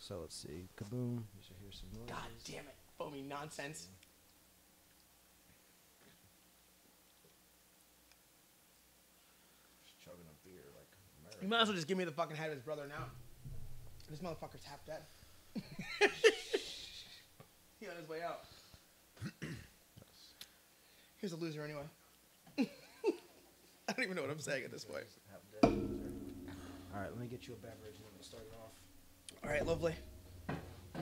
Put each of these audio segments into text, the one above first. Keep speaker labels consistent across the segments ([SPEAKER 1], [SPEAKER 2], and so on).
[SPEAKER 1] So let's see. Kaboom. You should hear some noise.
[SPEAKER 2] God damn it. Foamy nonsense.
[SPEAKER 1] Just chugging a beer like America.
[SPEAKER 2] You might as well just give me the fucking head of his brother now. This motherfucker's half dead. He on his way out. Here's a loser anyway. I don't even know what I'm saying at this point.
[SPEAKER 1] All right, let me get you a beverage and we'll start it off.
[SPEAKER 2] All right, lovely.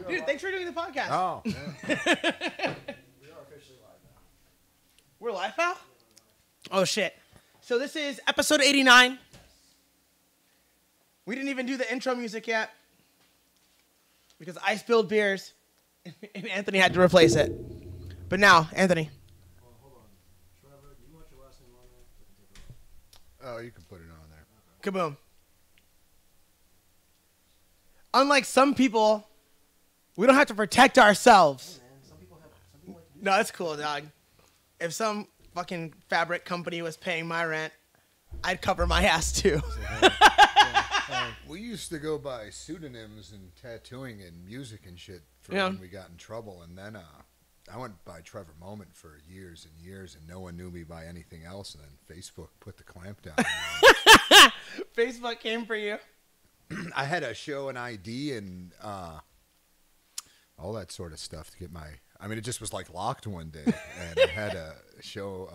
[SPEAKER 2] Dude, thanks for doing the podcast.
[SPEAKER 3] Oh. Yeah.
[SPEAKER 1] We are officially live now.
[SPEAKER 2] We're live now? Oh, shit. So this is episode 89. We didn't even do the intro music yet because I spilled beers and Anthony had to replace it. But now, Anthony.
[SPEAKER 1] Well, hold on. Trevor, do you want your last name on there? So I can take it off.
[SPEAKER 3] Oh, you can put it on there.
[SPEAKER 2] Kaboom. Unlike some people, we don't have to protect ourselves.
[SPEAKER 1] Hey, man, some people like to do
[SPEAKER 2] No, that's cool, dog. If some fucking fabric company was paying my rent, I'd cover my ass too.
[SPEAKER 3] We used to go by pseudonyms and tattooing and music and shit for
[SPEAKER 2] Yeah.
[SPEAKER 3] when we got in trouble. And then I went by Trevor Moment for years and years, and no one knew me by anything else. And then Facebook put the clamp down.
[SPEAKER 2] Facebook came for you.
[SPEAKER 3] I had to show an ID and all that sort of stuff to get my... I mean, it just was like locked one day. And I had to show...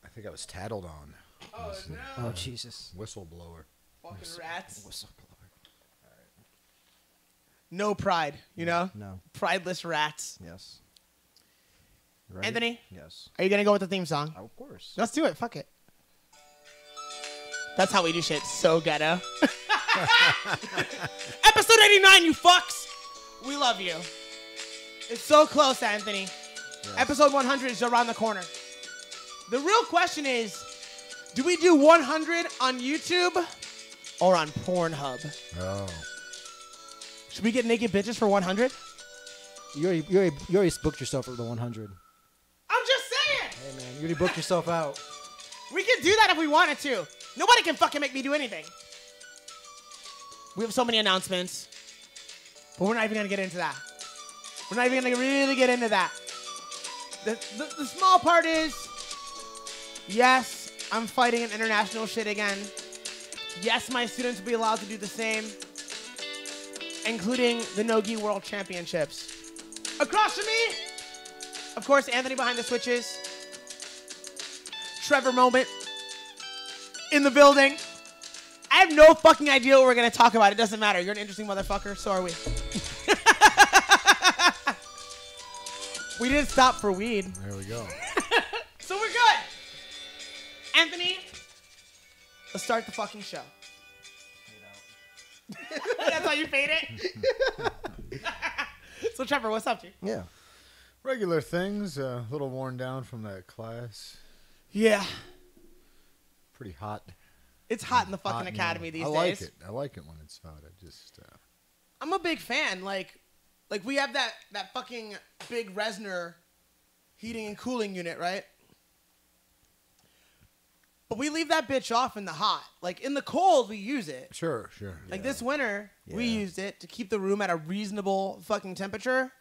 [SPEAKER 3] I think I was tattled on.
[SPEAKER 2] Oh, no.
[SPEAKER 1] Oh, Jesus.
[SPEAKER 3] Whistleblower.
[SPEAKER 2] Fucking rats.
[SPEAKER 1] Whistleblower.
[SPEAKER 2] No pride, you know?
[SPEAKER 1] No.
[SPEAKER 2] Prideless rats.
[SPEAKER 1] Yes. You ready?
[SPEAKER 2] Anthony,
[SPEAKER 1] Yes.
[SPEAKER 2] are you going to go with the theme song?
[SPEAKER 1] Oh, of course.
[SPEAKER 2] Let's do it. Fuck it. That's how we do shit. So ghetto. Episode 89, you fucks. We love you. It's so close, Anthony.
[SPEAKER 1] Yes.
[SPEAKER 2] Episode 100 is around the corner. The real question is, do we do 100 on YouTube or on Pornhub?
[SPEAKER 3] Oh.
[SPEAKER 2] Should we get naked bitches for 100?
[SPEAKER 1] You already booked yourself for the 100.
[SPEAKER 2] I'm just saying.
[SPEAKER 1] Hey, man, you already booked yourself out.
[SPEAKER 2] We can do that if we wanted to. Nobody can fucking make me do anything. We have so many announcements, but we're not even going to get into that. We're not even going to really get into that. The small part is, yes, I'm fighting an international shit again. Yes, my students will be allowed to do the same, including the No-Gi World Championships. Across from me, of course, Anthony behind the switches. Trevor Moment in the building. I have no fucking idea what we're going to talk about. It doesn't matter. You're an interesting motherfucker. So are we. We didn't stop for weed.
[SPEAKER 3] There we go.
[SPEAKER 2] So we're good. Anthony, let's start the fucking show. That's how you fade it? So, Trevor, what's up, dude?
[SPEAKER 1] Yeah.
[SPEAKER 3] Regular things. A little worn down from that class.
[SPEAKER 2] Yeah.
[SPEAKER 3] Pretty hot.
[SPEAKER 2] It's hot in the fucking
[SPEAKER 3] Hot and
[SPEAKER 2] academy these
[SPEAKER 3] I
[SPEAKER 2] days.
[SPEAKER 3] like it. I like it when it's hot. I just...
[SPEAKER 2] I'm a big fan. Like we have that fucking big Resner heating and cooling unit, right? But we leave that bitch off in the hot. Like, in the cold, we use it.
[SPEAKER 3] Sure.
[SPEAKER 2] Like, this winter, we
[SPEAKER 1] Yeah.
[SPEAKER 2] used it to keep the room at a reasonable fucking temperature.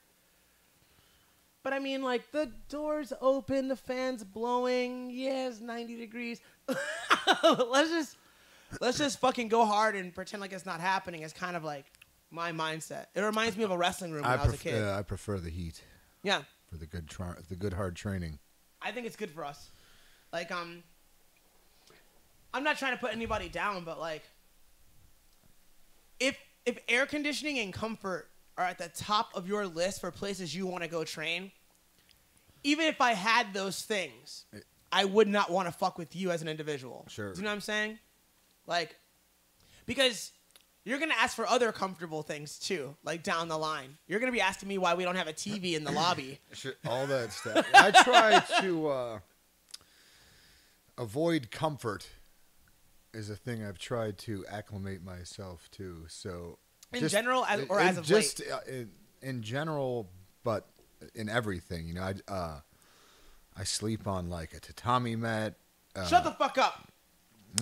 [SPEAKER 2] But, I mean, like, the door's open, the fan's blowing. Yeah, it's 90 degrees. Let's just fucking go hard and pretend like it's not happening. It's kind of like my mindset. It reminds me of a wrestling room when I was a kid.
[SPEAKER 3] I prefer the heat
[SPEAKER 2] Yeah.
[SPEAKER 3] for the good hard training.
[SPEAKER 2] I think it's good for us. Like, I'm not trying to put anybody down, but like, if air conditioning and comfort are at the top of your list for places you want to go train, even if I had those things, I would not want to fuck with you as an individual.
[SPEAKER 3] Sure.
[SPEAKER 2] Do you know what I'm saying? Like, because you're going to ask for other comfortable things too, like down the line. You're going to be asking me why we don't have a TV in the lobby.
[SPEAKER 3] All that stuff. I try to avoid comfort is a thing I've tried to acclimate myself to. So
[SPEAKER 2] In general, as of
[SPEAKER 3] just
[SPEAKER 2] late?
[SPEAKER 3] in general, but in everything, you know, I sleep on like a tatami mat.
[SPEAKER 2] Shut the fuck up.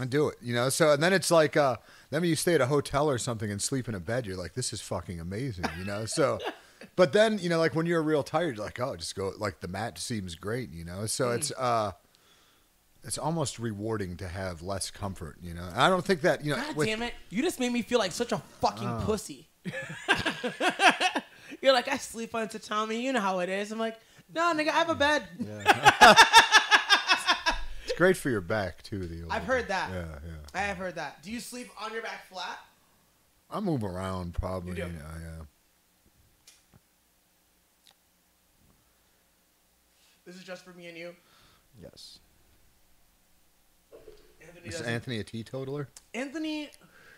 [SPEAKER 3] I do it, you know. So and then it's like, then when you stay at a hotel or something and sleep in a bed, you're like, this is fucking amazing, you know. So, but then you know, like when you're real tired, you're like, oh, just go. Like the mat seems great, you know. So it's almost rewarding to have less comfort, you know. And I don't think that, you know.
[SPEAKER 2] God damn it! You just made me feel like such a fucking pussy. You're like, I sleep on tatami. You know how it is. I'm like, no, nigga, I have a bed.
[SPEAKER 3] Yeah. It's great for your back too.
[SPEAKER 2] I've heard that.
[SPEAKER 3] Yeah.
[SPEAKER 2] I have heard that. Do you sleep on your back flat?
[SPEAKER 3] I move around probably.
[SPEAKER 2] You do?
[SPEAKER 3] Yeah.
[SPEAKER 2] This is just for me and you.
[SPEAKER 4] Yes.
[SPEAKER 3] Is Anthony a teetotaler?
[SPEAKER 2] Anthony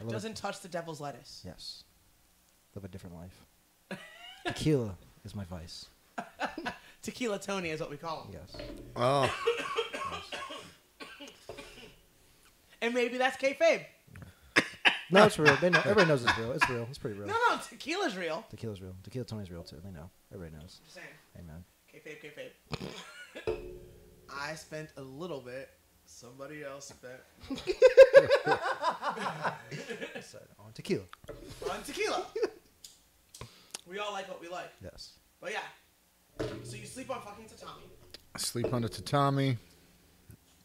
[SPEAKER 2] doesn't touch the devil's lettuce.
[SPEAKER 4] Yes. Live a different life. Tequila is my vice.
[SPEAKER 2] Tequila Tony is what we call him.
[SPEAKER 4] Yes.
[SPEAKER 3] Oh.
[SPEAKER 2] And maybe that's kayfabe.
[SPEAKER 4] No, it's real. They know. Everybody knows it's real. It's real. It's pretty real.
[SPEAKER 2] No, tequila's real.
[SPEAKER 4] Tequila's real. Tequila Tony's real too. They know. Everybody knows.
[SPEAKER 2] Just saying.
[SPEAKER 4] Hey, man.
[SPEAKER 2] Kayfabe. I spent a little bit. Somebody else spent.
[SPEAKER 4] On tequila.
[SPEAKER 2] On tequila. We all like what we like.
[SPEAKER 4] Yes.
[SPEAKER 2] But yeah. So you sleep on fucking tatami.
[SPEAKER 3] Sleep on a tatami.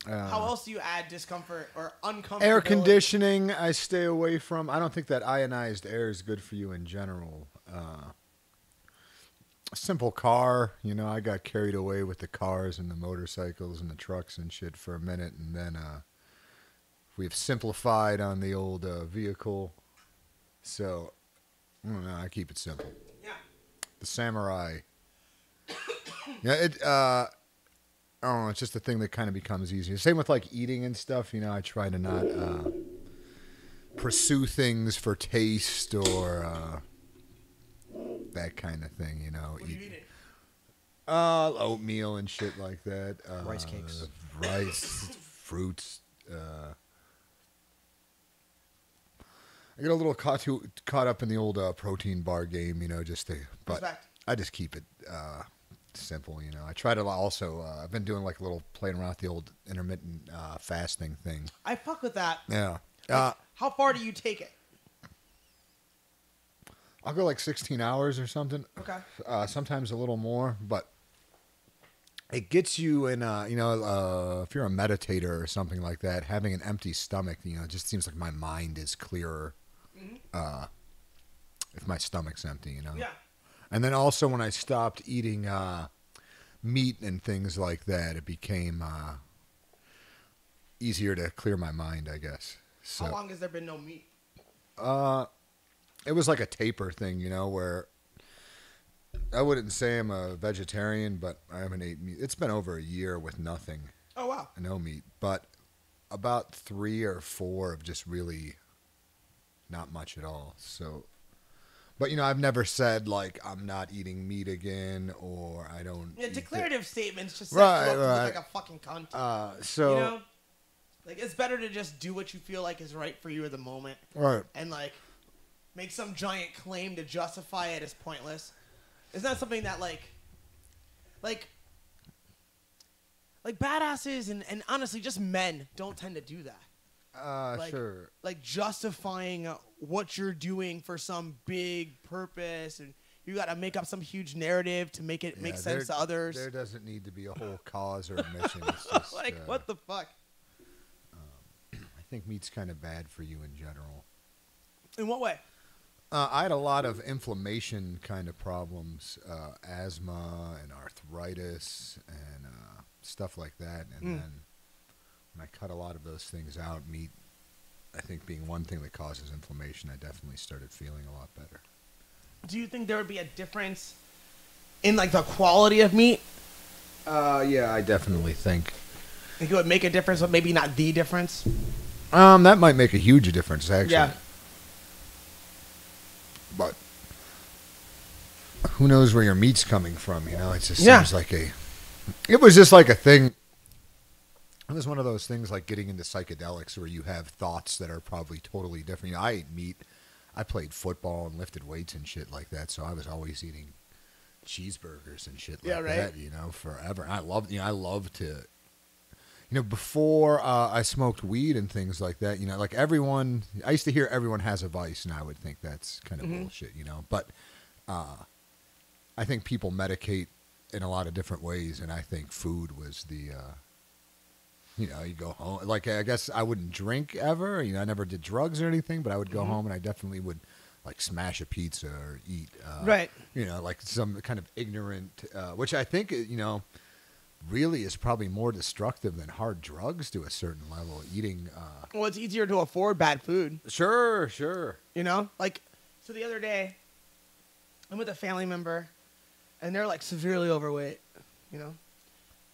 [SPEAKER 2] How else do you add discomfort or uncomfortability?
[SPEAKER 3] Air conditioning, I stay away from. I don't think that ionized air is good for you in general. A simple car, you know, I got carried away with the cars and the motorcycles and the trucks and shit for a minute, and then we've simplified on the old vehicle. So, I don't know, I keep it simple.
[SPEAKER 2] Yeah.
[SPEAKER 3] The samurai. Yeah, I don't know, it's just a thing that kind of becomes easier. Same with like eating and stuff, you know, I try to not pursue things for taste or that kind of thing, you know.
[SPEAKER 2] What are you eating?
[SPEAKER 3] Oatmeal and shit like that.
[SPEAKER 4] Rice cakes.
[SPEAKER 3] Rice, fruits. I get a little caught up in the old protein bar game, you know, but
[SPEAKER 2] Respect.
[SPEAKER 3] I just keep it simple, you know. I try to also, I've been doing like a little playing around with the old intermittent fasting thing.
[SPEAKER 2] I fuck with that.
[SPEAKER 3] Yeah.
[SPEAKER 2] How far do you take it?
[SPEAKER 3] I'll go like 16 hours or something.
[SPEAKER 2] Okay.
[SPEAKER 3] Sometimes a little more, but it gets you in, you know, if you're a meditator or something like that, having an empty stomach, you know, it just seems like my mind is clearer if my stomach's empty, you know.
[SPEAKER 2] Yeah.
[SPEAKER 3] And then also when I stopped eating meat and things like that, it became easier to clear my mind, I guess. So,
[SPEAKER 2] How long has there been no meat?
[SPEAKER 3] it was like a taper thing, you know, where I wouldn't say I'm a vegetarian, but I haven't ate meat. It's been over a year with nothing.
[SPEAKER 2] Oh, wow.
[SPEAKER 3] No meat. But about 3 or 4 of just really not much at all. So, but, you know, I've never said, like, I'm not eating meat again or I don't.
[SPEAKER 2] Yeah,
[SPEAKER 3] eat
[SPEAKER 2] declarative statements just set
[SPEAKER 3] Right,
[SPEAKER 2] you up to look
[SPEAKER 3] right.
[SPEAKER 2] like a fucking cunt.
[SPEAKER 3] So,
[SPEAKER 2] you know? Like, it's better to just do what you feel like is right for you at the moment.
[SPEAKER 3] right.
[SPEAKER 2] And, like, make some giant claim to justify it is pointless. It's not something that, like badasses and honestly, just men don't tend to do that.
[SPEAKER 3] Sure.
[SPEAKER 2] Like, justifying what you're doing for some big purpose, and you got to make up some huge narrative to make it make sense to others.
[SPEAKER 3] There doesn't need to be a whole cause or a mission. It's just,
[SPEAKER 2] like, what the fuck?
[SPEAKER 3] I think meat's kind of bad for you in general.
[SPEAKER 2] In what way?
[SPEAKER 3] I had a lot of inflammation kind of problems, asthma and arthritis and stuff like that. And then when I cut a lot of those things out, meat, I think being one thing that causes inflammation, I definitely started feeling a lot better.
[SPEAKER 2] Do you think there would be a difference in, like, the quality of meat?
[SPEAKER 3] Yeah, I definitely think.
[SPEAKER 2] Think it would make a difference, but maybe not the difference?
[SPEAKER 3] That might make a huge difference, actually.
[SPEAKER 2] Yeah.
[SPEAKER 3] But who knows where your meat's coming from, you know? It just seems like it was just like a thing. It was one of those things like getting into psychedelics where you have thoughts that are probably totally different. You know, I ate meat. I played football and lifted weights and shit like that, so I was always eating cheeseburgers and shit like that, you know, forever. I love to, before I smoked weed and things like that, like everyone, I used to hear everyone has a vice, and I would think that's kind of bullshit, But I think people medicate in a lot of different ways, and I think food was the, you go home. Like, I guess I wouldn't drink ever. I never did drugs or anything, but I would go home and I definitely would, like, smash a pizza or eat,
[SPEAKER 2] right.
[SPEAKER 3] Like some kind of ignorant, which I think, really is probably more destructive than hard drugs to a certain level. Eating.
[SPEAKER 2] Well, it's easier to afford bad food.
[SPEAKER 3] Sure.
[SPEAKER 2] Like, so the other day, I'm with a family member, and they're like severely overweight,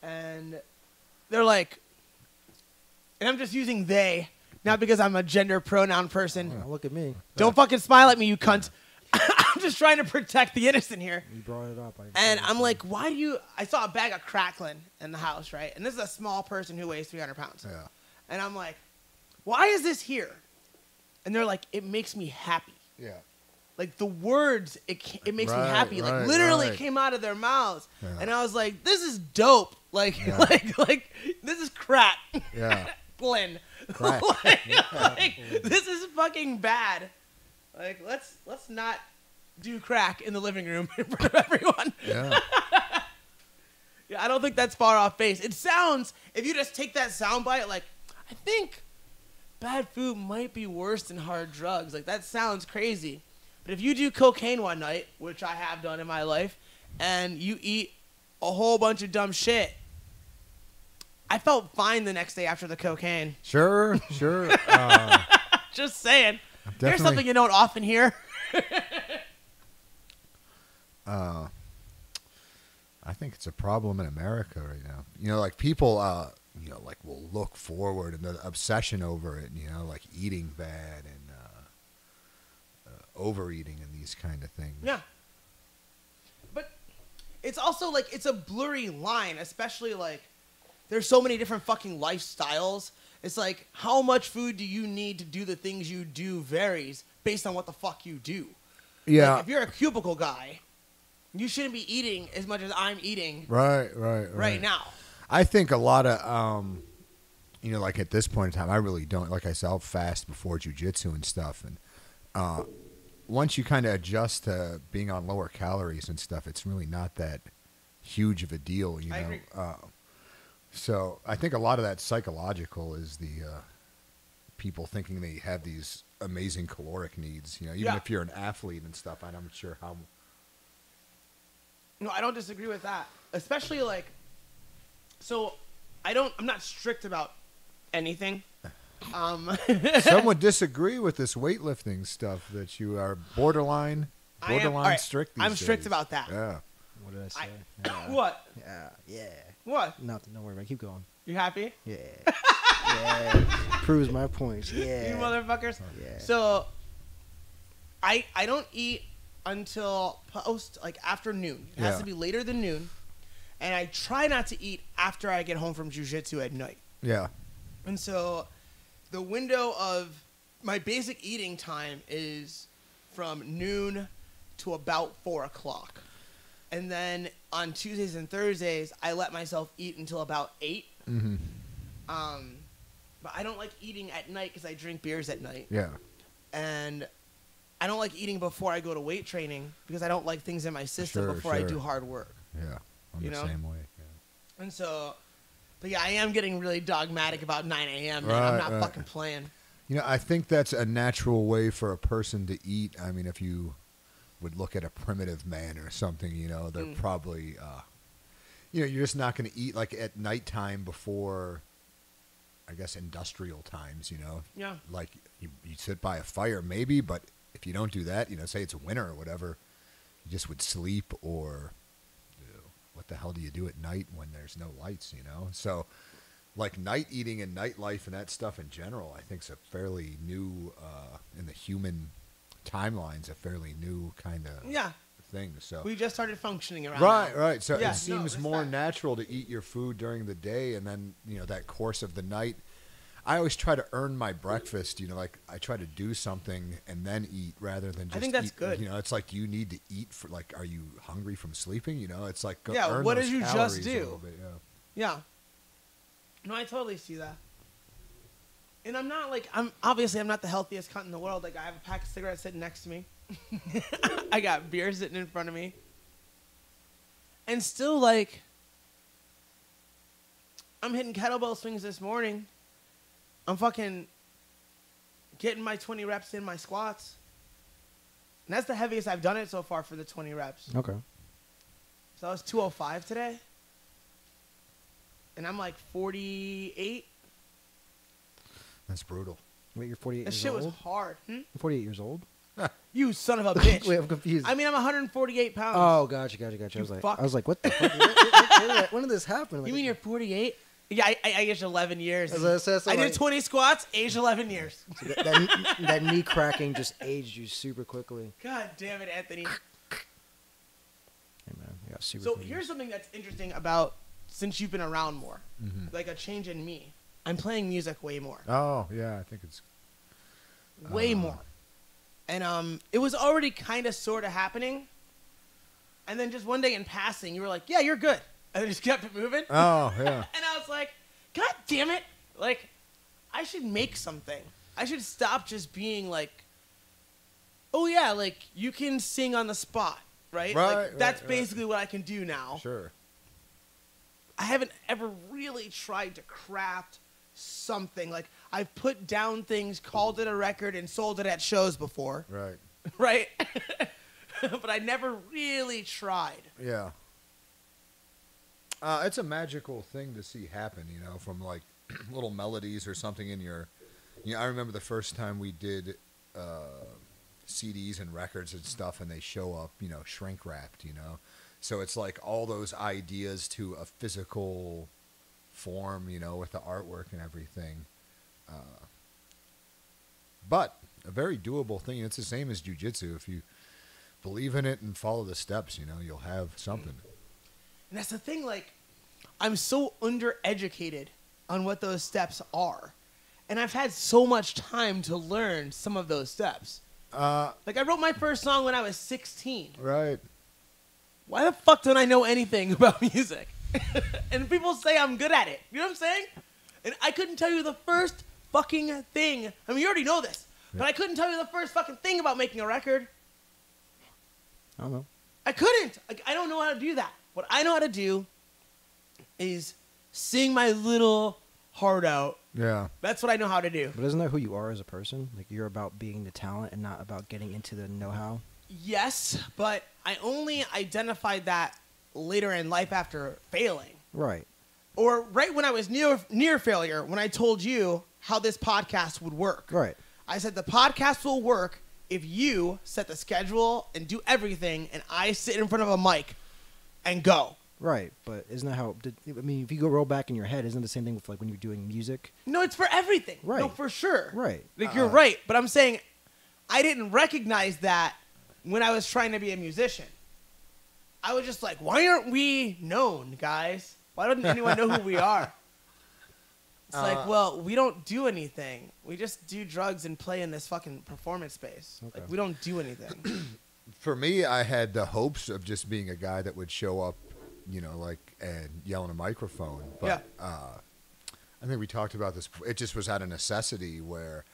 [SPEAKER 2] and they're like, and I'm just using they, not because I'm a gender pronoun person.
[SPEAKER 4] Oh, look at me.
[SPEAKER 2] Don't fucking smile at me, you cunt. I'm just trying to protect the innocent here.
[SPEAKER 4] You brought it up.
[SPEAKER 2] And I'm like, why do you... I saw a bag of crackling in the house, right? And this is a small person who weighs 300 pounds.
[SPEAKER 3] Yeah.
[SPEAKER 2] And I'm like, why is this here? And they're like, it makes me happy.
[SPEAKER 3] Yeah.
[SPEAKER 2] Like, the words, it makes me happy. Like,
[SPEAKER 3] Right,
[SPEAKER 2] literally
[SPEAKER 3] right.
[SPEAKER 2] came out of their mouths.
[SPEAKER 3] Yeah.
[SPEAKER 2] And I was like, this is dope. Like,
[SPEAKER 3] Yeah.
[SPEAKER 2] like this is crack.
[SPEAKER 3] Yeah.
[SPEAKER 2] Glenn.
[SPEAKER 3] Crack.
[SPEAKER 2] like, this is fucking bad. Like, let's not do crack in the living room in front of everyone.
[SPEAKER 3] Yeah.
[SPEAKER 2] Yeah, I don't think that's far off base. It sounds, if you just take that sound bite, like, I think bad food might be worse than hard drugs. Like, that sounds crazy. But if you do cocaine one night, which I have done in my life, and you eat a whole bunch of dumb shit, I felt fine the next day after the cocaine.
[SPEAKER 3] Sure.
[SPEAKER 2] Just saying. Here's
[SPEAKER 3] Definitely.
[SPEAKER 2] something you don't often hear.
[SPEAKER 3] I think it's a problem in America right now. Like people, like will look forward and the obsession over it, like eating bad and overeating and these kind of things.
[SPEAKER 2] Yeah. But it's also like, it's a blurry line, especially like, there's so many different fucking lifestyles. It's like, how much food do you need to do the things you do varies based on what the fuck you do.
[SPEAKER 3] Yeah.
[SPEAKER 2] Like, if you're a cubicle guy, you shouldn't be eating as much as I'm eating
[SPEAKER 3] Right
[SPEAKER 2] now.
[SPEAKER 3] I think a lot of, like at this point in time, I really don't, like I said, I'll fast before jiu-jitsu and stuff. And once you kind of adjust to being on lower calories and stuff, it's really not that huge of a deal,
[SPEAKER 2] I agree.
[SPEAKER 3] So I think a lot of that psychological is the people thinking they have these amazing caloric needs, even if you're an athlete and stuff. I'm not sure how.
[SPEAKER 2] No, I don't disagree with that. Especially like, so I'm not strict about anything.
[SPEAKER 3] Some would disagree with this weightlifting stuff that you are borderline
[SPEAKER 2] right,
[SPEAKER 3] strict these
[SPEAKER 2] I'm strict
[SPEAKER 3] days.
[SPEAKER 2] about that.
[SPEAKER 3] Yeah.
[SPEAKER 4] What did I say?
[SPEAKER 2] What?
[SPEAKER 4] Yeah.
[SPEAKER 2] What?
[SPEAKER 4] Nothing. Don't worry about it. Keep going.
[SPEAKER 2] You happy?
[SPEAKER 4] Yeah. Yeah. Proves my points. Yeah.
[SPEAKER 2] You motherfuckers.
[SPEAKER 4] Yeah.
[SPEAKER 2] So, I don't eat until afternoon. It has to be later than noon. And I try not to eat after I get home from jiu-jitsu at night.
[SPEAKER 3] Yeah.
[SPEAKER 2] And so the window of my basic eating time is from noon to about 4 o'clock. And then on Tuesdays and Thursdays, I let myself eat until about 8.
[SPEAKER 3] Mm-hmm.
[SPEAKER 2] But I don't like eating at night because I drink beers at night.
[SPEAKER 3] Yeah.
[SPEAKER 2] And I don't like eating before I go to weight training because I don't like things in my system before I do hard work.
[SPEAKER 3] Yeah. I'm the same way. Yeah.
[SPEAKER 2] And so, but yeah, I am getting really dogmatic about 9 a.m. Man. I'm not fucking playing.
[SPEAKER 3] I think that's a natural way for a person to eat. I mean, if you would look at a primitive man or something, they're probably, you're just not going to eat like at nighttime before, I guess, industrial times,
[SPEAKER 2] Yeah.
[SPEAKER 3] Like you sit by a fire maybe, but if you don't do that, say it's winter or whatever, you just would sleep or what the hell do you do at night when there's no lights, So like night eating and nightlife and that stuff in general, I think is a fairly new, in the human timelines, a fairly new kind of thing. So
[SPEAKER 2] we just started functioning around.
[SPEAKER 3] Right. So
[SPEAKER 2] Yeah,
[SPEAKER 3] it seems
[SPEAKER 2] that's
[SPEAKER 3] more
[SPEAKER 2] fact.
[SPEAKER 3] natural to eat your food during the day, and then that course of the night. I always try to earn my breakfast. Like I try to do something and then eat rather than just.
[SPEAKER 2] I think that's
[SPEAKER 3] eat,
[SPEAKER 2] good.
[SPEAKER 3] It's like you need to eat for like. Are you hungry from sleeping? It's like go
[SPEAKER 2] Yeah,
[SPEAKER 3] earn
[SPEAKER 2] what
[SPEAKER 3] those
[SPEAKER 2] did you just
[SPEAKER 3] calories a
[SPEAKER 2] do?
[SPEAKER 3] little bit,
[SPEAKER 2] Yeah. No, I totally see that. And I'm not like, I'm not the healthiest cunt in the world. Like, I have a pack of cigarettes sitting next to me. I got beer sitting in front of me. And still, like, I'm hitting kettlebell swings this morning. I'm fucking getting my 20 reps in my squats. And that's the heaviest I've done it so far for the 20 reps.
[SPEAKER 4] Okay.
[SPEAKER 2] So I was 205 today. And I'm like 48.
[SPEAKER 3] That's brutal.
[SPEAKER 4] Wait, you're 48
[SPEAKER 2] That
[SPEAKER 4] years
[SPEAKER 2] shit
[SPEAKER 4] old?
[SPEAKER 2] was hard.
[SPEAKER 4] You're 48 years old?
[SPEAKER 2] You son of a bitch.
[SPEAKER 4] Wait, I'm confused.
[SPEAKER 2] I mean, I'm 148 pounds.
[SPEAKER 4] Oh, gotcha.
[SPEAKER 2] fuck.
[SPEAKER 4] I was like, what the fuck? When did this happen? Like,
[SPEAKER 2] You mean you're 48? Yeah, I aged 11 years.
[SPEAKER 4] So
[SPEAKER 2] I did
[SPEAKER 4] like-
[SPEAKER 2] 20 squats, aged 11 years.
[SPEAKER 4] that knee cracking just aged you super quickly.
[SPEAKER 2] God damn it, Anthony.
[SPEAKER 4] Hey, man, you got super
[SPEAKER 2] So
[SPEAKER 4] fingers.
[SPEAKER 2] here's something that's interesting about since you've been around more, like a change in me. I'm playing music way more.
[SPEAKER 3] Oh, yeah, I think it's...
[SPEAKER 2] Way more. And it was already kind of sort of happening. And then just one day in passing, you were like, yeah, you're good. And then just kept it moving.
[SPEAKER 3] Oh, yeah.
[SPEAKER 2] And I was like, God damn it. Like, I should make something. I should stop just being like, oh, yeah, like, you can sing on the spot, right? Like, that's basically what I can do now.
[SPEAKER 3] Sure.
[SPEAKER 2] I haven't ever really tried to craft something. Like, I've put down things, called it a record, and sold it at shows before.
[SPEAKER 3] Right.
[SPEAKER 2] Right? But I never really tried.
[SPEAKER 3] Yeah. It's a magical thing to see happen, you know, from like little melodies or something in your... You know, I remember the first time we did CDs and records and stuff, and they show up, you know, shrink wrapped, you know. So it's like all those ideas to a physical form, you know, with the artwork and everything. But a very doable thing. It's the same as jiu-jitsu. If you believe in it and follow the steps, you know, you'll have something.
[SPEAKER 2] And that's the thing, like, I'm so undereducated on what those steps are. And I've had so much time to learn some of those steps. Like, I wrote my first song when I was 16.
[SPEAKER 3] Right.
[SPEAKER 2] Why the fuck don't I know anything about music? And people say I'm good at it. You know what I'm saying? And I couldn't tell you the first fucking thing. I mean, you already know this. But I couldn't tell you the first fucking thing about making a record.
[SPEAKER 4] I don't know.
[SPEAKER 2] I couldn't. Like, I don't know how to do that. What I know how to do is sing my little heart out.
[SPEAKER 3] Yeah.
[SPEAKER 2] That's what I know how to do.
[SPEAKER 4] But isn't that who you are as a person? Like, you're about being the talent and not about getting into the know-how?
[SPEAKER 2] Yes, but I only identified that later in life after failing.
[SPEAKER 4] Right.
[SPEAKER 2] Or right when I was near failure, when I told you how this podcast would work.
[SPEAKER 4] Right.
[SPEAKER 2] I said the podcast will work if you set the schedule and do everything, and I sit in front of a mic and go.
[SPEAKER 4] Right, but isn't that how... I mean, if you go roll back in your head, isn't it the same thing with, like, when you're doing music?
[SPEAKER 2] No, it's for everything.
[SPEAKER 4] Right.
[SPEAKER 2] No, for sure.
[SPEAKER 4] Right.
[SPEAKER 2] Like, you're right, but I'm saying I didn't recognize that when I was trying to be a musician. I was just like, why aren't we known, guys? Why doesn't anyone know who we are? It's like, well, we don't do anything. We just do drugs and play in this fucking performance space.
[SPEAKER 4] Okay.
[SPEAKER 2] Like, we don't do anything.
[SPEAKER 3] For me, I had the hopes of just being a guy that would show up, you know, like, and yell in a microphone. But I think we talked about this. It just was out of necessity where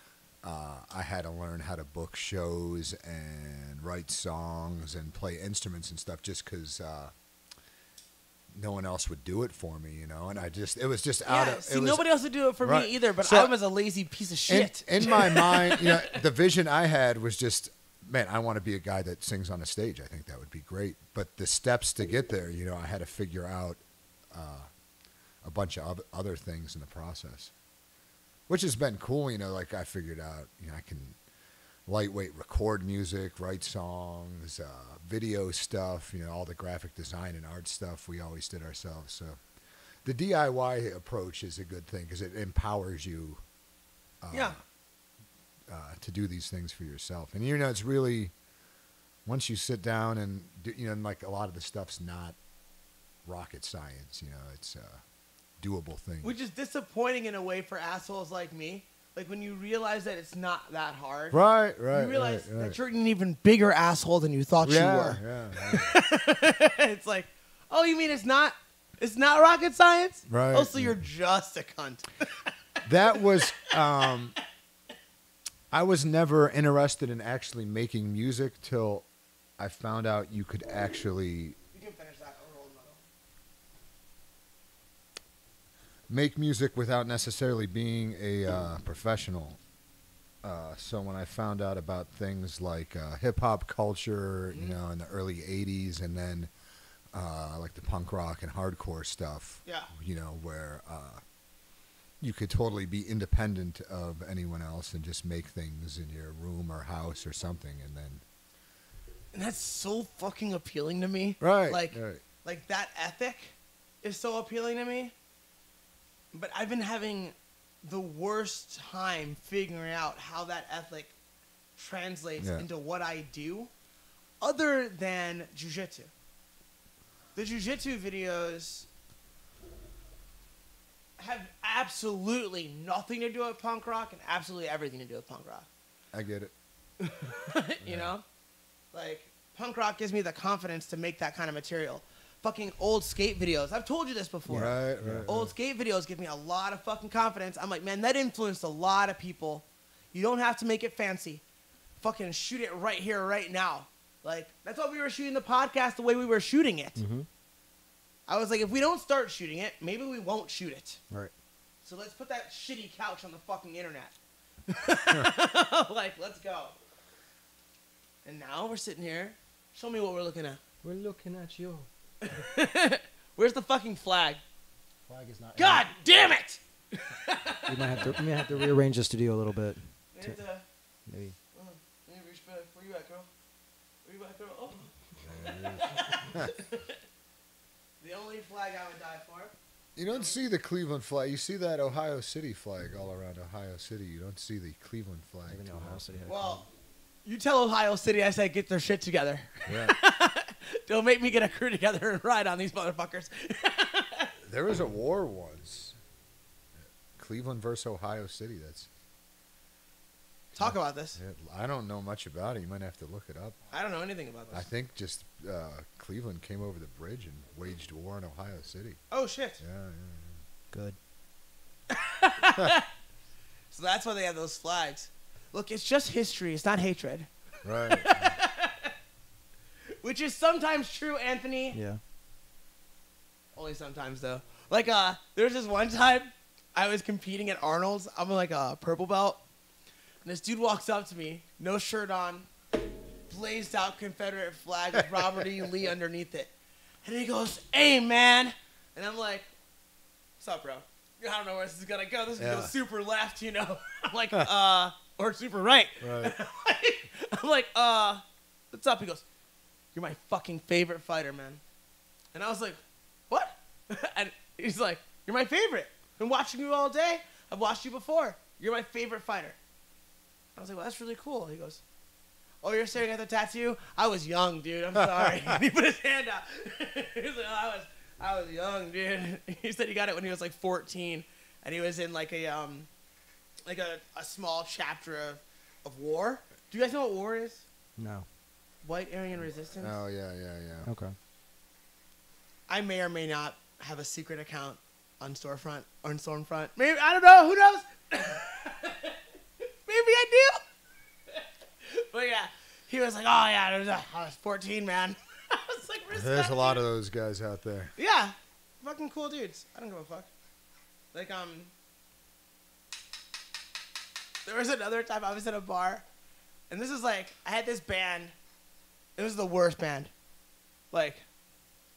[SPEAKER 3] I had to learn how to book shows and write songs and play instruments and stuff just because no one else would do it for me, you know. And it was just out of...
[SPEAKER 2] See, nobody else would do it for
[SPEAKER 3] right.
[SPEAKER 2] me either, but
[SPEAKER 3] So,
[SPEAKER 2] I was a lazy piece of shit.
[SPEAKER 3] In my mind, you know, the vision I had was just, man, I want to be a guy that sings on a stage. I think that would be great. But the steps to get there, you know, I had to figure out a bunch of other things in the process, which has been cool. You know, like I figured out, you know, I can lightweight record music, write songs, video stuff, you know, all the graphic design and art stuff we always did ourselves. So the DIY approach is a good thing because it empowers you to do these things for yourself. And, you know, it's really, once you sit down and, do, you know, and like a lot of the stuff's not rocket science, you know, it's a doable thing.
[SPEAKER 2] Which is disappointing in a way for assholes like me. Like, when you realize that it's not that hard.
[SPEAKER 3] Right.
[SPEAKER 2] You realize
[SPEAKER 3] right.
[SPEAKER 2] that you're an even bigger asshole than you thought you were.
[SPEAKER 3] Yeah.
[SPEAKER 2] It's like, oh, you mean it's not It's not rocket science.
[SPEAKER 3] Right.
[SPEAKER 2] Also, you're just a cunt.
[SPEAKER 3] That was I was never interested in actually making music till I found out you could actually
[SPEAKER 2] You can finish that.
[SPEAKER 3] make music without necessarily being a professional. So when I found out about things like hip hop culture, you know, in the early '80s, and then like the punk rock and hardcore stuff,
[SPEAKER 2] Yeah.
[SPEAKER 3] you know, where you could totally be independent of anyone else and just make things in your room or house or something, and then
[SPEAKER 2] And that's so fucking appealing to me.
[SPEAKER 3] right,
[SPEAKER 2] Like that ethic is so appealing to me. But I've been having the worst time figuring out how that ethic translates into what I do, other than jiu-jitsu. The jiu-jitsu videos have absolutely nothing to do with punk rock and absolutely everything to do with punk rock.
[SPEAKER 3] I get it.
[SPEAKER 2] You know? Like, punk rock gives me the confidence to make that kind of material. Fucking old skate videos. I've told you this before.
[SPEAKER 3] Right.
[SPEAKER 2] Old skate videos give me a lot of fucking confidence. I'm like, man, that influenced a lot of people. You don't have to make it fancy. Fucking shoot it right here, right now. Like, that's why we were shooting the podcast the way we were shooting it.
[SPEAKER 4] Mm-hmm.
[SPEAKER 2] I was like, if we don't start shooting it, maybe we won't shoot it.
[SPEAKER 4] Right.
[SPEAKER 2] So let's put that shitty couch on the fucking internet. Like, let's go. And now we're sitting here. Show me what we're looking at.
[SPEAKER 4] We're looking at you.
[SPEAKER 2] Where's the fucking flag?
[SPEAKER 4] Flag is not.
[SPEAKER 2] God damn it!
[SPEAKER 4] We might have to rearrange the studio a little bit.
[SPEAKER 2] We have to-
[SPEAKER 4] Maybe.
[SPEAKER 2] let me reach back. Where you at, girl? Where you at, girl? Oh. The only flag I would die for.
[SPEAKER 3] You don't see the Cleveland flag. You see that Ohio City flag all around Ohio City. You don't see the Cleveland flag.
[SPEAKER 4] Maybe
[SPEAKER 3] too
[SPEAKER 4] Ohio
[SPEAKER 3] often.
[SPEAKER 4] City had a
[SPEAKER 2] Well, you tell Ohio City I said get their shit together.
[SPEAKER 3] Yeah.
[SPEAKER 2] Don't make me get a crew together and ride on these motherfuckers.
[SPEAKER 3] There was a war once. Cleveland versus Ohio City. That's.
[SPEAKER 2] Talk about this.
[SPEAKER 3] I don't know much about it. You might have to look it up.
[SPEAKER 2] I don't know anything about
[SPEAKER 3] I
[SPEAKER 2] this.
[SPEAKER 3] think just Cleveland came over the bridge and waged war in Ohio City.
[SPEAKER 2] Oh, shit.
[SPEAKER 3] Yeah.
[SPEAKER 4] Good.
[SPEAKER 2] So that's why they have those flags. Look, it's just history. It's not hatred.
[SPEAKER 3] Right.
[SPEAKER 2] Which is sometimes true, Anthony.
[SPEAKER 4] Yeah.
[SPEAKER 2] Only sometimes, though. Like, there was this one time I was competing at Arnold's. I'm like a purple belt. And this dude walks up to me, no shirt on, blazed out Confederate flag with Robert E. Lee underneath it. And he goes, "Hey, man." And I'm like, "What's up, bro? I don't know where this is going to go. This is going to go super left, you know." I'm like, or super right.
[SPEAKER 3] Right.
[SPEAKER 2] I'm like, what's up? He goes, "You're my fucking favorite fighter, man." And I was like, "What?" And he's like, "You're my favorite. Been watching you all day. I've watched you before. You're my favorite fighter." I was like, "Well, that's really cool." He goes, "Oh, you're staring at the tattoo? I was young, dude. I'm sorry." And he put his hand out. He was like, "Oh, I was young, dude." He said he got it when he was like 14, and he was in like a small chapter of war. Do you guys know what war is?
[SPEAKER 4] No.
[SPEAKER 2] White Aryan Resistance.
[SPEAKER 3] Oh yeah.
[SPEAKER 4] Okay.
[SPEAKER 2] I may or may not have a secret account on Storefront or on Stormfront. Maybe, I don't know. Who knows? Maybe I do. But yeah, he was like, "Oh yeah, I was 14, man." I was like, "Respect."
[SPEAKER 3] There's a lot of those guys out there.
[SPEAKER 2] Yeah, fucking cool dudes. I don't give a fuck. Like there was another time I was at a bar, and this is like I had this band. It was the worst band. Like.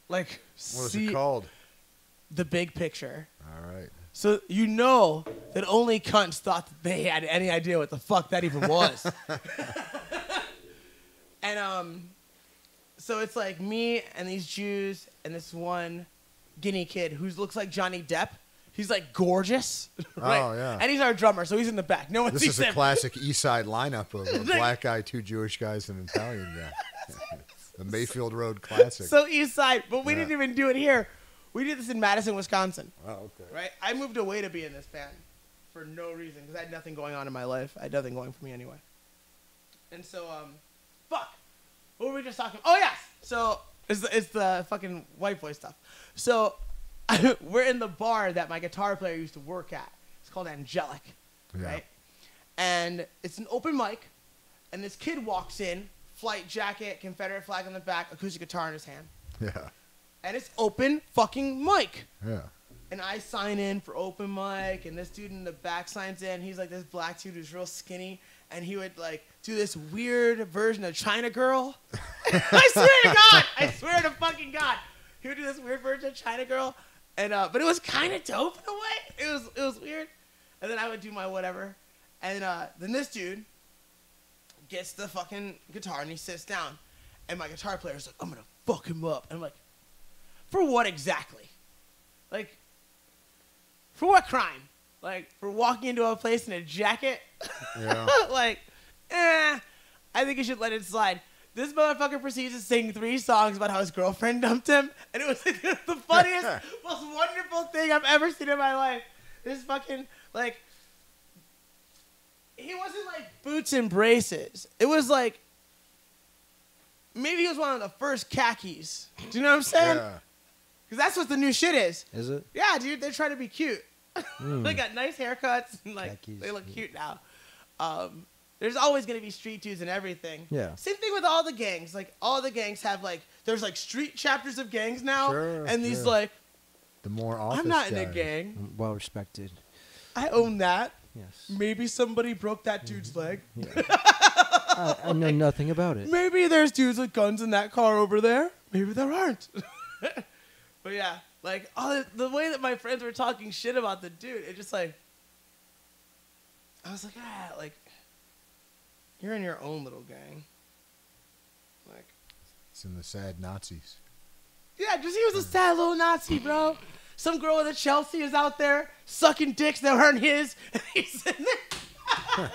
[SPEAKER 3] What was it called?
[SPEAKER 2] The Big Picture.
[SPEAKER 3] All right.
[SPEAKER 2] So you know that only cunts thought that they had any idea what the fuck that even was. And so it's like me and these Jews and this one Guinea kid who looks like Johnny Depp. He's like gorgeous. Right?
[SPEAKER 3] Oh yeah.
[SPEAKER 2] And he's our drummer, so he's in the back. No one
[SPEAKER 3] This
[SPEAKER 2] sees
[SPEAKER 3] is a
[SPEAKER 2] him.
[SPEAKER 3] classic East Side lineup of a black guy, two Jewish guys, and an Italian guy. The Mayfield Road classic.
[SPEAKER 2] So East Side, but we
[SPEAKER 3] Yeah.
[SPEAKER 2] didn't even do it here. We did this in Madison, Wisconsin.
[SPEAKER 3] Oh, okay.
[SPEAKER 2] Right? I moved away to be in this band for no reason because I had nothing going on in my life. I had nothing going for me anyway. And so, fuck. What were we just talking? Oh, yes. So, it's the fucking white boy stuff. So, we're in the bar that my guitar player used to work at. It's called Angelic,
[SPEAKER 3] Yeah.
[SPEAKER 2] right? And it's an open mic, and this kid walks in, flight jacket, Confederate flag on the back, acoustic guitar in his hand.
[SPEAKER 3] Yeah.
[SPEAKER 2] And it's open fucking mic.
[SPEAKER 3] Yeah.
[SPEAKER 2] And I sign in for open mic, and this dude in the back signs in. He's like this black dude who's real skinny, and he would like do this weird version of China Girl. I swear to God, I swear to fucking God, he would do this weird version of China Girl, and but it was kind of dope in a way. It was weird, and then I would do my whatever, and then this dude gets the fucking guitar and he sits down, and my guitar player's like, I'm gonna fuck him up, and I'm like, for what exactly? Like. For what crime? Like, for walking into a place in a jacket?
[SPEAKER 3] Yeah.
[SPEAKER 2] Like, I think you should let it slide. This motherfucker proceeds to sing 3 songs about how his girlfriend dumped him, and it was like, the funniest, most wonderful thing I've ever seen in my life. This fucking, like, he wasn't like boots and braces. It was like, maybe he was one of the first khakis. Do you know what I'm saying?
[SPEAKER 3] Yeah.
[SPEAKER 2] Because that's what the new shit is.
[SPEAKER 4] Is it?
[SPEAKER 2] Yeah, dude, they try to be cute. They got nice haircuts, and like
[SPEAKER 4] Khakis,
[SPEAKER 2] they look
[SPEAKER 4] yeah.
[SPEAKER 2] cute now. There's always gonna be street dudes and everything.
[SPEAKER 4] Yeah.
[SPEAKER 2] Same thing with all the gangs. Like all the gangs have like there's like street chapters of gangs now,
[SPEAKER 3] Sure,
[SPEAKER 2] and these
[SPEAKER 3] yeah.
[SPEAKER 2] like
[SPEAKER 3] The more office
[SPEAKER 2] I'm not in a
[SPEAKER 3] guys.
[SPEAKER 2] gang.
[SPEAKER 4] Well respected.
[SPEAKER 2] I own that.
[SPEAKER 4] Yes.
[SPEAKER 2] Maybe somebody broke that dude's leg.
[SPEAKER 4] Yeah. I know nothing about it.
[SPEAKER 2] Maybe there's dudes with guns in that car over there. Maybe there aren't. But yeah, like all the way that my friends were talking shit about the dude, it just like I was like, like you're in your own little gang. Like,
[SPEAKER 3] It's in the sad Nazis.
[SPEAKER 2] yeah, just he was a sad little Nazi, bro. Some girl with a Chelsea is out there sucking dicks that weren't his. And he's sitting there.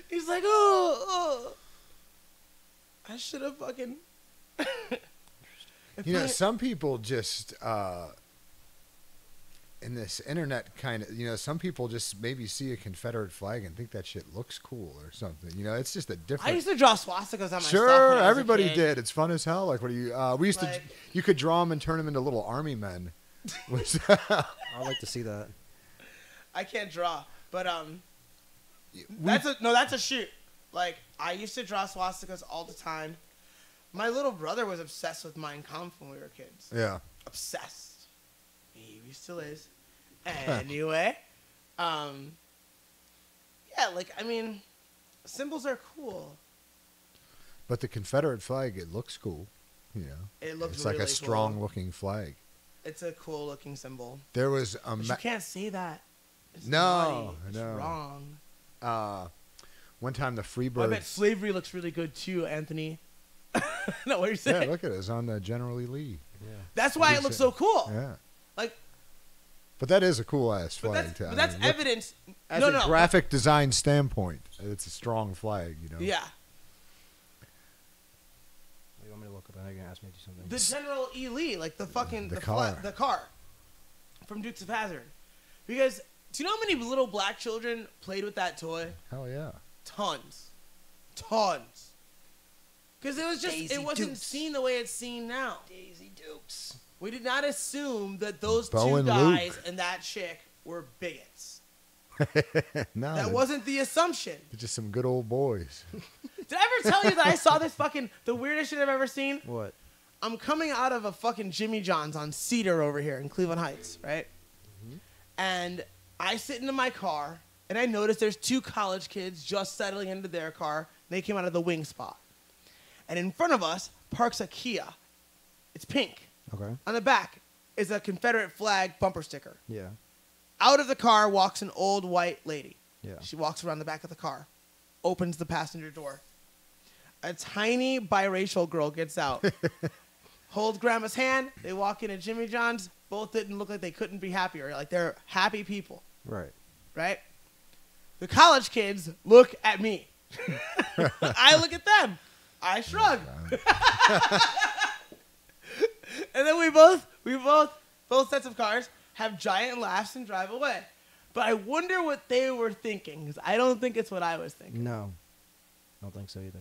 [SPEAKER 2] He's like, oh, I should have fucking.
[SPEAKER 3] You know, some people just in this internet kind of, you know, some people just maybe see a Confederate flag and think that shit looks cool or something. You know, it's just a different.
[SPEAKER 2] I used to draw swastikas on my stuff when
[SPEAKER 3] Sure,
[SPEAKER 2] I was a
[SPEAKER 3] everybody
[SPEAKER 2] kid.
[SPEAKER 3] did. It's fun as hell. Like, what do you? We used to.
[SPEAKER 2] Like-
[SPEAKER 3] You could draw them and turn them into little army men.
[SPEAKER 4] I'd like to see that.
[SPEAKER 2] I can't draw, but that's a shoot. Like I used to draw swastikas all the time. My little brother was obsessed with Mein Kampf when we were kids.
[SPEAKER 3] Yeah.
[SPEAKER 2] Obsessed. He still is. Anyway, yeah, like I mean, symbols are cool.
[SPEAKER 3] But the Confederate flag, it looks cool. You know,
[SPEAKER 2] It looks
[SPEAKER 3] it's like
[SPEAKER 2] really
[SPEAKER 3] a strong
[SPEAKER 2] cool.
[SPEAKER 3] looking flag.
[SPEAKER 2] It's a cool looking symbol.
[SPEAKER 3] There was a
[SPEAKER 2] But you can't say that. It's
[SPEAKER 3] No,
[SPEAKER 2] naughty. It's
[SPEAKER 3] no.
[SPEAKER 2] wrong.
[SPEAKER 3] one time the
[SPEAKER 2] I bet
[SPEAKER 3] Freebirds.
[SPEAKER 2] slavery looks really good too, Anthony. No, what are you saying?
[SPEAKER 3] Yeah, look at it. It's on the General Lee.
[SPEAKER 4] Yeah.
[SPEAKER 2] That's why it
[SPEAKER 3] Looks
[SPEAKER 2] looks
[SPEAKER 3] it-
[SPEAKER 2] so cool.
[SPEAKER 3] Yeah.
[SPEAKER 2] Like,
[SPEAKER 3] But that is a cool ass
[SPEAKER 2] but
[SPEAKER 3] flag.
[SPEAKER 2] that's, but that's
[SPEAKER 3] look-
[SPEAKER 2] evidence.
[SPEAKER 3] As
[SPEAKER 2] no,
[SPEAKER 3] a
[SPEAKER 2] no.
[SPEAKER 3] graphic design standpoint, it's a strong flag. You know.
[SPEAKER 2] Yeah.
[SPEAKER 4] You want me to look up? I know you're gonna ask me to do something.
[SPEAKER 2] The General E. Lee, like the fucking
[SPEAKER 3] The
[SPEAKER 2] the car from Dukes of Hazzard. Because do you know how many little black children played with that toy?
[SPEAKER 3] Hell yeah.
[SPEAKER 2] Tons. Because it was just
[SPEAKER 4] Daisy
[SPEAKER 2] it wasn't
[SPEAKER 4] Dukes.
[SPEAKER 2] seen the way it's seen now.
[SPEAKER 4] Daisy Dukes.
[SPEAKER 2] We did not assume that those
[SPEAKER 3] Bo
[SPEAKER 2] two
[SPEAKER 3] and
[SPEAKER 2] guys
[SPEAKER 3] Luke.
[SPEAKER 2] and that chick were bigots.
[SPEAKER 3] No,
[SPEAKER 2] That wasn't the assumption.
[SPEAKER 3] they're just some good old boys.
[SPEAKER 2] Did I ever tell you that I saw this fucking the weirdest shit I've ever seen?
[SPEAKER 4] What?
[SPEAKER 2] I'm coming out of a fucking Jimmy John's on Cedar over here in Cleveland Heights, right? And I sit into my car, and I notice there's 2 college kids just settling into their car. They came out of the wing spot. And in front of us parks a Kia. It's pink.
[SPEAKER 4] Okay.
[SPEAKER 2] On the back is a Confederate flag bumper sticker.
[SPEAKER 4] Yeah.
[SPEAKER 2] Out of the car walks an old white lady.
[SPEAKER 4] Yeah.
[SPEAKER 2] She walks around the back of the car, opens the passenger door. A tiny biracial girl gets out, holds grandma's hand. They walk into Jimmy John's. Both didn't look like they couldn't be happier. Like they're happy people,
[SPEAKER 4] Right.
[SPEAKER 2] right? The college kids look at me. I look at them. I shrug. And then we both sets of cars have giant laughs and drive away. But I wonder what they were thinking, because I don't think it's what I was thinking.
[SPEAKER 4] No. I don't think so either.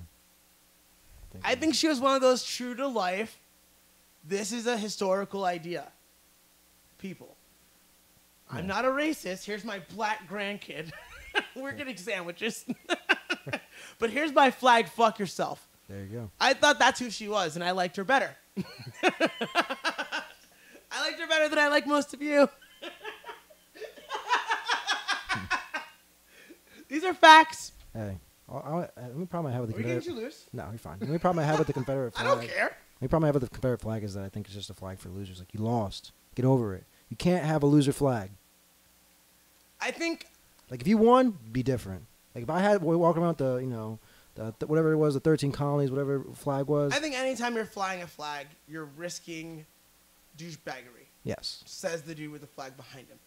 [SPEAKER 2] I think she was one of those true to life, This is a historical idea. People. I'm not a racist. Here's my black grandkid. We're getting sandwiches. But here's my flag. Fuck yourself.
[SPEAKER 4] There you go.
[SPEAKER 2] I thought that's who she was, and I liked her better. I liked her better than I like most of you. These are facts.
[SPEAKER 4] Hey, the only problem I have with the
[SPEAKER 2] Are you
[SPEAKER 4] Confederate...
[SPEAKER 2] going to lose?
[SPEAKER 4] No, you're fine. The only problem I have with the Confederate
[SPEAKER 2] I
[SPEAKER 4] flag...
[SPEAKER 2] don't care.
[SPEAKER 4] The only problem I have with the Confederate flag is that I think it's just a flag for losers. Like, you lost. Get over it. You can't have a loser flag.
[SPEAKER 2] I think...
[SPEAKER 4] Like, if you won, be different. Like, if I had... We're walking around the, whatever it was, the 13 colonies, whatever flag was.
[SPEAKER 2] I think anytime you're flying a flag, you're risking douchebaggery.
[SPEAKER 4] Yes.
[SPEAKER 2] Says the dude with the flag behind him.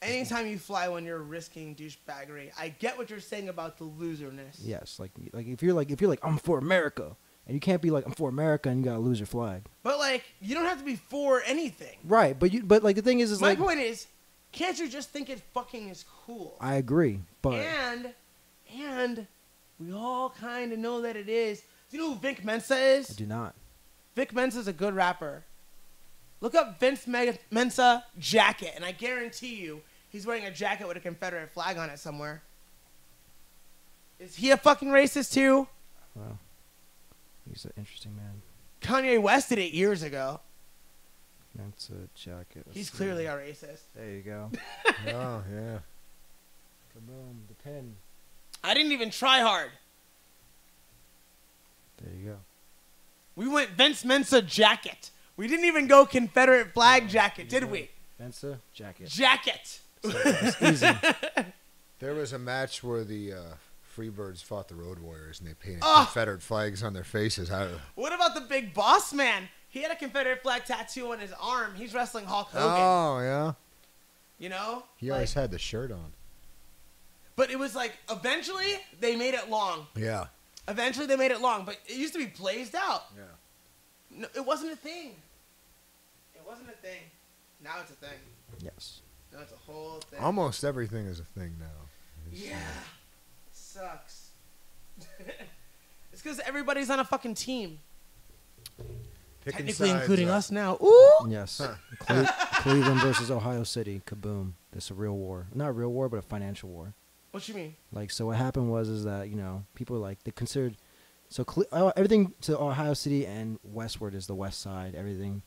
[SPEAKER 2] Anytime you fly one, you're risking douchebaggery. I get what you're saying about the loserness.
[SPEAKER 4] Yes. Like if you're like, I'm for America, and you can't be like, I'm for America, and you got a loser flag.
[SPEAKER 2] But, like, you don't have to be for anything.
[SPEAKER 4] Right. But like, the thing is
[SPEAKER 2] My
[SPEAKER 4] like...
[SPEAKER 2] point is, can't you just think it fucking is cool?
[SPEAKER 4] I agree, but...
[SPEAKER 2] And we all kind of know that it is. Do you know who Vic Mensa is?
[SPEAKER 4] I do not.
[SPEAKER 2] Vic Mensa's a good rapper. Look up Vince Mensa jacket, and I guarantee you he's wearing a jacket with a Confederate flag on it somewhere. Is he a fucking racist too?
[SPEAKER 4] Well, he's an interesting man.
[SPEAKER 2] Kanye West did it years ago.
[SPEAKER 4] That's a jacket.
[SPEAKER 2] He's clearly a racist.
[SPEAKER 4] There you go.
[SPEAKER 3] Oh, yeah.
[SPEAKER 4] Kaboom, the pin.
[SPEAKER 2] I didn't even try hard.
[SPEAKER 4] There you go.
[SPEAKER 2] We went Vince Mensa jacket. We didn't even go Confederate flag jacket, did we?
[SPEAKER 4] Mensa jacket.
[SPEAKER 2] Jacket.
[SPEAKER 4] It's easy.
[SPEAKER 3] There was a match where the Freebirds fought the Road Warriors, and they painted
[SPEAKER 2] Oh.
[SPEAKER 3] Confederate flags on their faces.
[SPEAKER 2] What about the big boss man? He had a Confederate flag tattoo on his arm. He's wrestling Hulk Hogan.
[SPEAKER 3] Oh, yeah.
[SPEAKER 2] You know?
[SPEAKER 3] He always had the shirt on.
[SPEAKER 2] But it was like, eventually, they made it long.
[SPEAKER 3] Yeah.
[SPEAKER 2] Eventually, they made it long. But it used to be blazed out.
[SPEAKER 3] Yeah.
[SPEAKER 2] No, it wasn't a thing. It wasn't a thing. Now it's a thing.
[SPEAKER 4] Yes.
[SPEAKER 2] Now it's a whole thing.
[SPEAKER 3] Almost everything is a thing now.
[SPEAKER 2] Yeah. It sucks. It's because everybody's on a fucking team.
[SPEAKER 3] Picking
[SPEAKER 2] Technically
[SPEAKER 3] sides
[SPEAKER 2] including
[SPEAKER 3] up.
[SPEAKER 2] us now. Ooh!
[SPEAKER 4] Yes. Cleveland versus Ohio City. Kaboom. It's a real war. Not a real war, but a financial war.
[SPEAKER 2] What you mean?
[SPEAKER 4] Like, so what happened was that, people like, they considered, so everything to Ohio City and westward is the west side. Everything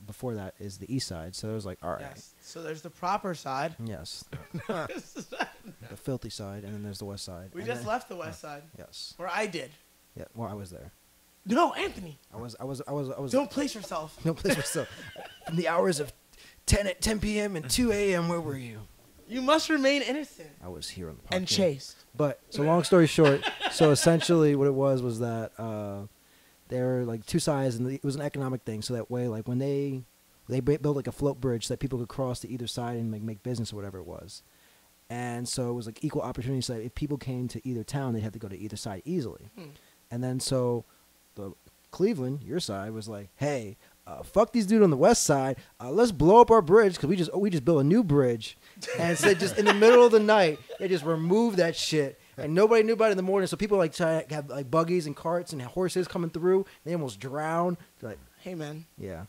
[SPEAKER 4] before that is the east side. So it was like, all right.
[SPEAKER 2] Yes. So there's the proper side.
[SPEAKER 4] Yes. The filthy side, and then there's the west side.
[SPEAKER 2] We
[SPEAKER 4] And
[SPEAKER 2] just
[SPEAKER 4] then-
[SPEAKER 2] left the west side.
[SPEAKER 4] Yes.
[SPEAKER 2] Or I did.
[SPEAKER 4] Yeah. Well, I was there.
[SPEAKER 2] No, Anthony.
[SPEAKER 4] I was.
[SPEAKER 2] Don't place yourself.
[SPEAKER 4] No place myself. From the hours of 10 p.m. and 2 a.m., where were you?
[SPEAKER 2] You must remain innocent.
[SPEAKER 4] I was here on the podcast.
[SPEAKER 2] And chaste.
[SPEAKER 4] But, so long story short, so essentially what it was that there were like two sides, and it was an economic thing. So that way, like when they built like a float bridge so that people could cross to either side and make business or whatever it was. And so it was like equal opportunity. So that if people came to either town, they'd have to go to either side easily. And then so the Cleveland, your side, was like, hey, fuck these dudes on the west side. Let's blow up our bridge because we just built a new bridge. And so just in the middle of the night, they just removed that shit. And nobody knew about it in the morning. So people like try to have like buggies and carts and horses coming through. They almost drown. They're like,
[SPEAKER 2] Hey, man.
[SPEAKER 4] yeah.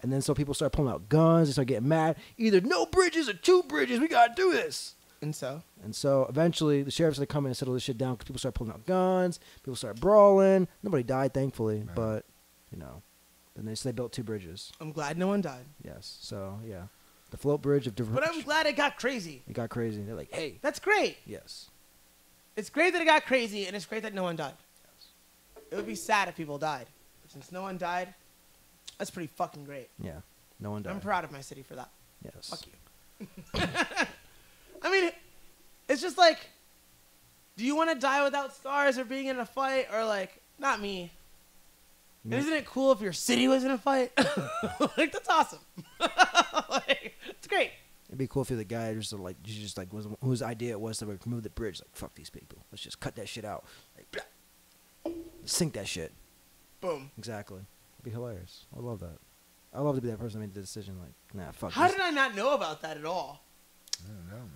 [SPEAKER 4] And then so people start pulling out guns. They start getting mad. Either no bridges or two bridges. We got to do this.
[SPEAKER 2] And so?
[SPEAKER 4] And so eventually the sheriffs had to come in and settle this shit down because people started pulling out guns. People started brawling. Nobody died, thankfully.
[SPEAKER 3] Right.
[SPEAKER 4] But, then they built two bridges.
[SPEAKER 2] I'm glad no one died.
[SPEAKER 4] Yes. So, yeah. The float bridge of different...
[SPEAKER 2] But I'm glad it got crazy.
[SPEAKER 4] It got crazy. They're like, hey.
[SPEAKER 2] That's great.
[SPEAKER 4] Yes.
[SPEAKER 2] It's great that it got crazy, and it's great that no one died. It would be sad if people died. But since no one died, that's pretty fucking great.
[SPEAKER 4] Yeah. No one died.
[SPEAKER 2] I'm proud of my city for that.
[SPEAKER 4] Yes.
[SPEAKER 2] Fuck you. I mean, it's just like, do you want to die without scars or being in a fight? Or like, not me. And isn't it cool if your city was in a fight? Like, that's awesome. Like, it's great.
[SPEAKER 4] It'd be cool if you're the guy who's like was whose idea it was to remove the bridge. Like, fuck these people. Let's just cut that shit out. Like, blah. Sink that shit.
[SPEAKER 2] Boom.
[SPEAKER 4] Exactly. It'd be hilarious. I love that. I love to be that person that made the decision. Like, nah, fuck.
[SPEAKER 2] How
[SPEAKER 4] this.
[SPEAKER 2] did I not know about that at all?
[SPEAKER 3] I don't know, man.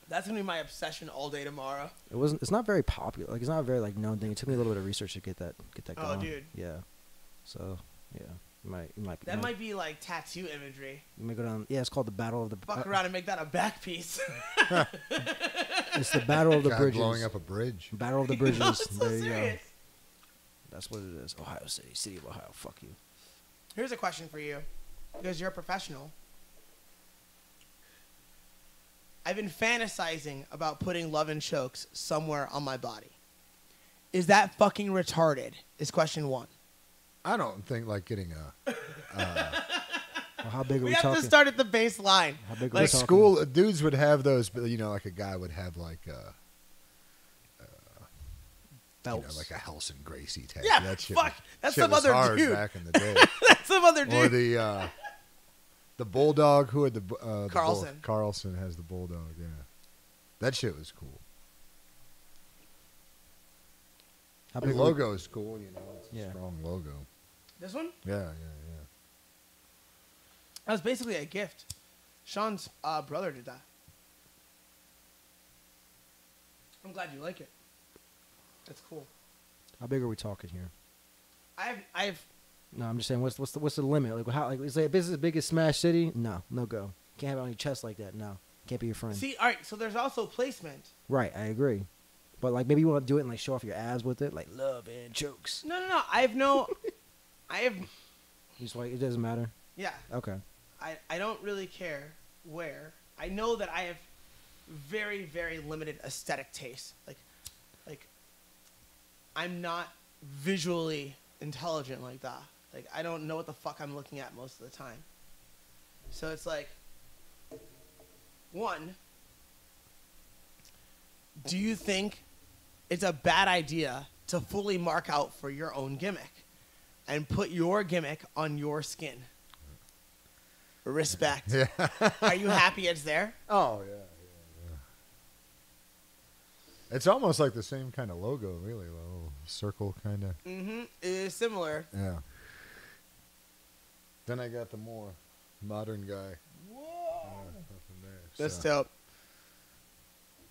[SPEAKER 2] That's going to be my obsession all day tomorrow.
[SPEAKER 4] It wasn't. It's not very popular. Like, it's not a very known thing. It took me a little bit of research to get that
[SPEAKER 2] Oh,
[SPEAKER 4] going.
[SPEAKER 2] dude.
[SPEAKER 4] Yeah. So, yeah. You might.
[SPEAKER 2] That might be like tattoo imagery.
[SPEAKER 4] You might go down. Yeah, it's called the Battle of the.
[SPEAKER 2] Fuck around and make that a back piece.
[SPEAKER 4] It's the Battle of the
[SPEAKER 3] Guy
[SPEAKER 4] Bridges.
[SPEAKER 3] blowing up a bridge.
[SPEAKER 4] Battle of the Bridges.
[SPEAKER 2] No, it's so
[SPEAKER 4] there you
[SPEAKER 2] serious.
[SPEAKER 4] go. That's what it is. Ohio City, City of Ohio. Fuck you.
[SPEAKER 2] Here's a question for you, because you're a professional. I've been fantasizing about putting Love and Chokes somewhere on my body. Is that fucking retarded? Is question 1.
[SPEAKER 3] I don't think like getting a
[SPEAKER 4] Well, how big are
[SPEAKER 2] We
[SPEAKER 4] we
[SPEAKER 2] have
[SPEAKER 4] talking?
[SPEAKER 2] to start at the baseline.
[SPEAKER 4] How big are
[SPEAKER 2] Like
[SPEAKER 4] we talking?
[SPEAKER 3] school dudes would have those, but like a guy would have like like a Helson Gracie tattoo.
[SPEAKER 2] Yeah,
[SPEAKER 3] that shit
[SPEAKER 2] fuck, that's
[SPEAKER 3] shit
[SPEAKER 2] some
[SPEAKER 3] was
[SPEAKER 2] other
[SPEAKER 3] hard
[SPEAKER 2] dude.
[SPEAKER 3] back in the day.
[SPEAKER 2] That's some other dude.
[SPEAKER 3] Or the bulldog who had the
[SPEAKER 2] Carlson.
[SPEAKER 3] Carlson has the bulldog. Yeah, that shit was cool.
[SPEAKER 4] How
[SPEAKER 3] The
[SPEAKER 4] big are we-
[SPEAKER 3] logo is cool. It's a
[SPEAKER 4] Yeah.
[SPEAKER 3] strong logo.
[SPEAKER 2] This one?
[SPEAKER 3] Yeah.
[SPEAKER 2] That was basically a gift. Sean's brother did that. I'm glad you like it. That's cool.
[SPEAKER 4] How big are we talking here?
[SPEAKER 2] I've
[SPEAKER 4] No, I'm just saying. What's the limit? Like how? Like is it as big as Smash City? No go. Can't have it on your chest like that. No, can't be your friend.
[SPEAKER 2] see. All right, so there's also placement.
[SPEAKER 4] Right, I agree. But like maybe you want to do it and like show off your abs with it, like Love and Chokes.
[SPEAKER 2] No. I have.
[SPEAKER 4] Just like it doesn't matter.
[SPEAKER 2] Yeah.
[SPEAKER 4] Okay.
[SPEAKER 2] I don't really care where. I know that I have very, very limited aesthetic taste. Like I'm not visually intelligent like that. Like I don't know what the fuck I'm looking at most of the time. So it's like, 1, do you think it's a bad idea to fully mark out for your own gimmick and put your gimmick on your skin? Respect.
[SPEAKER 3] Yeah.
[SPEAKER 2] Are you happy it's there?
[SPEAKER 3] Oh yeah. It's almost like the same kind of logo, really, a little circle kind of.
[SPEAKER 2] Mm-hmm. It is similar.
[SPEAKER 3] Yeah. Then I got the more modern guy.
[SPEAKER 2] Whoa.
[SPEAKER 3] Nothing there.
[SPEAKER 2] That's
[SPEAKER 3] so.
[SPEAKER 2] dope.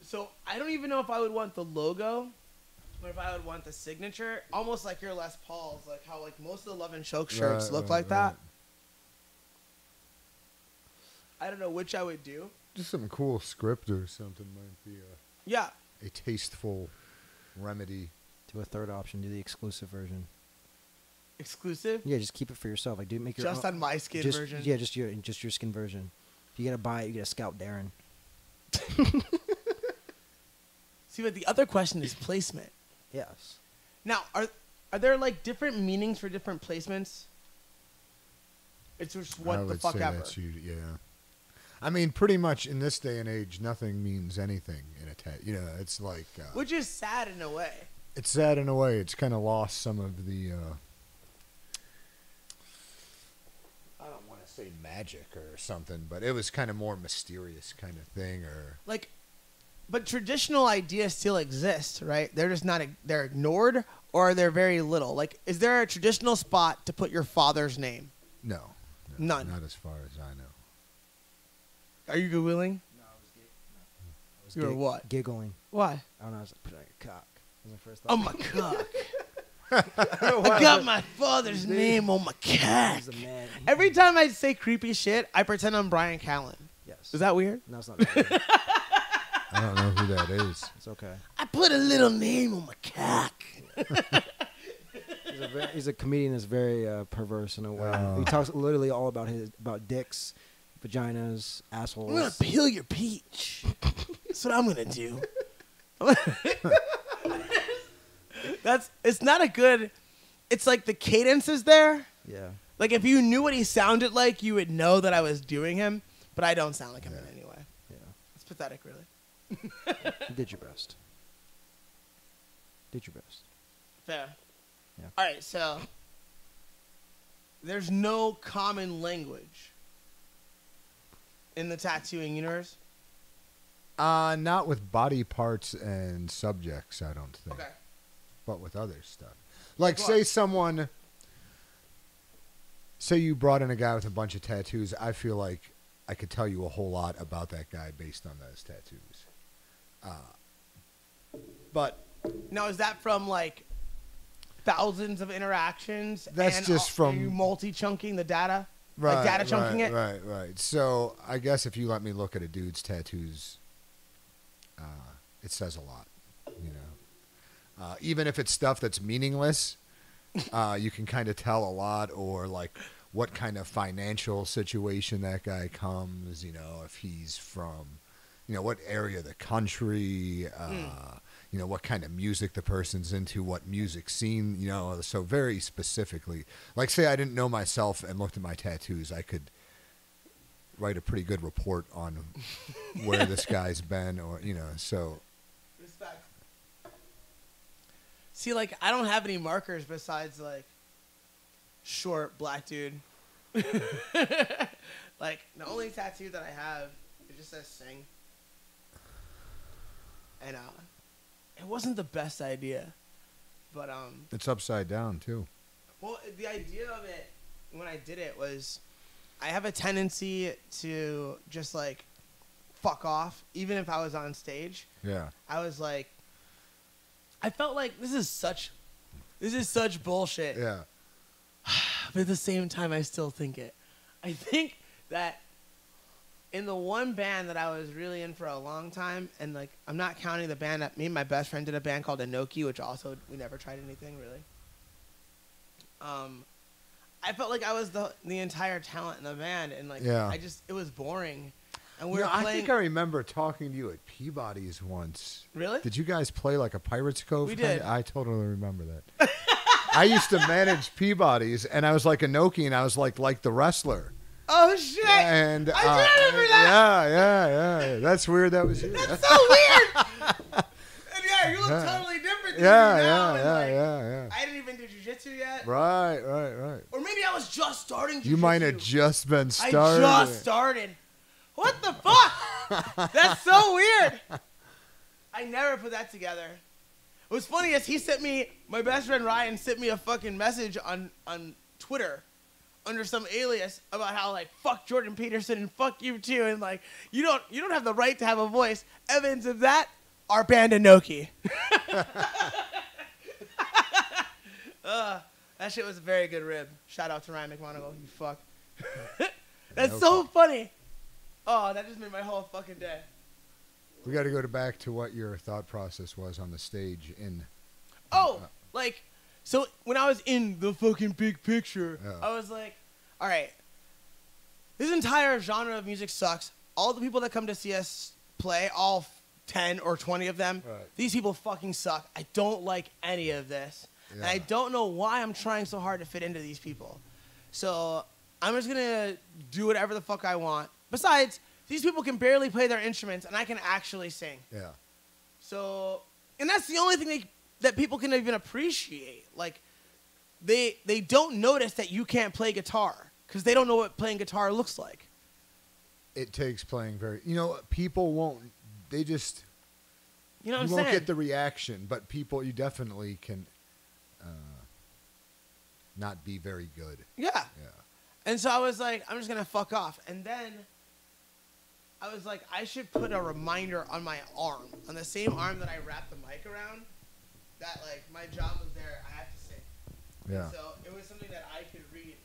[SPEAKER 2] So I don't even know if I would want the logo or if I would want the signature. Almost like your Les Pauls, like how like most of the Love and Choke shirts
[SPEAKER 3] Right,
[SPEAKER 2] look
[SPEAKER 3] right,
[SPEAKER 2] like that.
[SPEAKER 3] right.
[SPEAKER 2] I don't know which I would do.
[SPEAKER 3] Just some cool script or something might be
[SPEAKER 2] Yeah.
[SPEAKER 3] a tasteful remedy.
[SPEAKER 4] Do a third option. Do the exclusive version.
[SPEAKER 2] Exclusive?
[SPEAKER 4] Yeah, just keep it for yourself. Like, do make your
[SPEAKER 2] Just
[SPEAKER 4] own,
[SPEAKER 2] on my skin
[SPEAKER 4] just,
[SPEAKER 2] version?
[SPEAKER 4] Yeah, just your skin version. If you gotta buy it, you gotta scout Darren.
[SPEAKER 2] See, but the other question is placement.
[SPEAKER 4] Yes.
[SPEAKER 2] Now, are there like different meanings for different placements? It's just
[SPEAKER 3] I
[SPEAKER 2] what the
[SPEAKER 3] would
[SPEAKER 2] fuck
[SPEAKER 3] say
[SPEAKER 2] ever.
[SPEAKER 3] that's yeah. I mean, pretty much in this day and age, nothing means anything in a tattoo. You know, it's like
[SPEAKER 2] Which is sad in a way.
[SPEAKER 3] it's sad in a way. It's kind of lost some of the. I don't want to say magic or something, but it was kind of more mysterious kind of thing, or
[SPEAKER 2] Like, but traditional ideas still exist, right? They're just not, they're ignored or they're very little. Like, is there a traditional spot to put your father's name?
[SPEAKER 3] no,
[SPEAKER 2] None.
[SPEAKER 3] not as far as I know.
[SPEAKER 2] Are you Googling? You were what?
[SPEAKER 4] Giggling.
[SPEAKER 2] Why?
[SPEAKER 4] I don't know. I was like, put it on your cock. That was my first
[SPEAKER 2] Oh,
[SPEAKER 4] thought.
[SPEAKER 2] my cock. I got my father's name on my cock.
[SPEAKER 4] He's a man.
[SPEAKER 2] Every time I say creepy shit, I pretend I'm Brian Callen.
[SPEAKER 4] Yes.
[SPEAKER 2] Is that weird?
[SPEAKER 4] No, it's not. That
[SPEAKER 3] I don't know who that is.
[SPEAKER 4] it's okay.
[SPEAKER 2] I put a little name on my cock.
[SPEAKER 4] He's a comedian that's very perverse in a way.
[SPEAKER 3] Oh.
[SPEAKER 4] He talks literally all about dicks, vaginas,
[SPEAKER 2] I'm
[SPEAKER 4] assholes.
[SPEAKER 2] gonna peel your peach. That's what I'm gonna do. It's not a good. It's like the cadence is there.
[SPEAKER 4] Yeah.
[SPEAKER 2] Like if you knew what he sounded like, you would know that I was doing him. But I don't sound like him in any way.
[SPEAKER 4] Yeah.
[SPEAKER 2] It's pathetic, really.
[SPEAKER 4] You did your best. Did your best.
[SPEAKER 2] Fair.
[SPEAKER 4] Yeah.
[SPEAKER 2] All right, so there's no common language in the tattooing universe.
[SPEAKER 3] Not with body parts and subjects, I don't think.
[SPEAKER 2] Okay.
[SPEAKER 3] But with other stuff. Like,
[SPEAKER 2] Like
[SPEAKER 3] say
[SPEAKER 2] what?
[SPEAKER 3] someone... Say you brought in a guy with a bunch of tattoos. I feel like I could tell you a whole lot about that guy based on those tattoos. But...
[SPEAKER 2] Now, is that from like thousands of interactions.
[SPEAKER 3] That's
[SPEAKER 2] and
[SPEAKER 3] just from-
[SPEAKER 2] you multi-chunking the data.
[SPEAKER 3] Right,
[SPEAKER 2] Like data chunking it.
[SPEAKER 3] Right. So I guess if you let me look at a dude's tattoos, it says a lot. You know, even if it's stuff that's meaningless, you can kind of tell a lot, or like what kind of financial situation that guy comes. You know, if he's from, you know, what area of the country. You know, what kind of music the person's into, what music scene, you know, so very specifically. Like, say I didn't know myself and looked at my tattoos, I could write a pretty good report on where this guy's been, or, you know, so.
[SPEAKER 2] Respect. See, like, I don't have any markers besides, like, short black dude. Like, the only tattoo that I have, it just says sing. And, it wasn't the best idea, but
[SPEAKER 3] It's upside down, too.
[SPEAKER 2] well, the idea of it when I did it was, I have a tendency to just like fuck off, even if I was on stage.
[SPEAKER 3] Yeah.
[SPEAKER 2] I was like, I felt like this is such bullshit.
[SPEAKER 3] Yeah.
[SPEAKER 2] But at the same time, I still think it. I think that in the one band that I was really in for a long time, and like I'm not counting the band that me and my best friend did a band called Inoki, which also we never tried anything really. I felt like I was the entire talent in the band, and like
[SPEAKER 3] Yeah.
[SPEAKER 2] it was boring. And we
[SPEAKER 3] You
[SPEAKER 2] were
[SPEAKER 3] know, I
[SPEAKER 2] playing.
[SPEAKER 3] think I remember talking to you at Peabody's once.
[SPEAKER 2] Really?
[SPEAKER 3] Did you guys play like a Pirates Cove?
[SPEAKER 2] We
[SPEAKER 3] kinda?
[SPEAKER 2] did.
[SPEAKER 3] I totally remember that. I used to manage Peabody's, and I was like Inoki, and I was like the wrestler.
[SPEAKER 2] Oh shit!
[SPEAKER 3] And
[SPEAKER 2] I do remember that.
[SPEAKER 3] Yeah. That's weird. That was you.
[SPEAKER 2] That's so weird. And yeah, you look
[SPEAKER 3] Yeah.
[SPEAKER 2] totally different than
[SPEAKER 3] Yeah,
[SPEAKER 2] you now.
[SPEAKER 3] yeah,
[SPEAKER 2] and like,
[SPEAKER 3] yeah.
[SPEAKER 2] I didn't even do jujitsu yet.
[SPEAKER 3] Right.
[SPEAKER 2] Or maybe I was just starting jujitsu.
[SPEAKER 3] You might have just been
[SPEAKER 2] I
[SPEAKER 3] started.
[SPEAKER 2] just started. What the fuck? That's so weird. I never put that together. What's funny is my best friend Ryan sent me a fucking message on Twitter under some alias about how like fuck Jordan Peterson and fuck you too, and like you don't have the right to have a voice. Evidence of that, our band Inoki. That shit was a very good rib. Shout out to Ryan McMonagle, you fuck. That's so funny. Oh, that just made my whole fucking day.
[SPEAKER 3] We got to go back to what your thought process was on the stage in.
[SPEAKER 2] So when I was in the fucking big picture,
[SPEAKER 3] Yeah.
[SPEAKER 2] I was like, all right, this entire genre of music sucks. All the people that come to see us play, all 10 or 20 of them,
[SPEAKER 3] Right.
[SPEAKER 2] these people fucking suck. I don't like any of this. And
[SPEAKER 3] Yeah.
[SPEAKER 2] I don't know why I'm trying so hard to fit into these people. So I'm just going to do whatever the fuck I want. Besides, these people can barely play their instruments, and I can actually sing.
[SPEAKER 3] Yeah.
[SPEAKER 2] So, and that's the only thing that people can even appreciate. Like, they don't notice that you can't play guitar because they don't know what playing guitar looks like.
[SPEAKER 3] It takes playing very. You know, people won't. They just.
[SPEAKER 2] You know what
[SPEAKER 3] You
[SPEAKER 2] I'm
[SPEAKER 3] won't
[SPEAKER 2] saying?
[SPEAKER 3] get the reaction, but people, you definitely can. Not be very good.
[SPEAKER 2] Yeah.
[SPEAKER 3] Yeah.
[SPEAKER 2] And so I was like, I'm just going to fuck off. And then I was like, I should put a reminder on my arm, on the same arm that I wrapped the mic around, that like my job was there. I have to sing.
[SPEAKER 3] Yeah.
[SPEAKER 2] So it was something that I could read.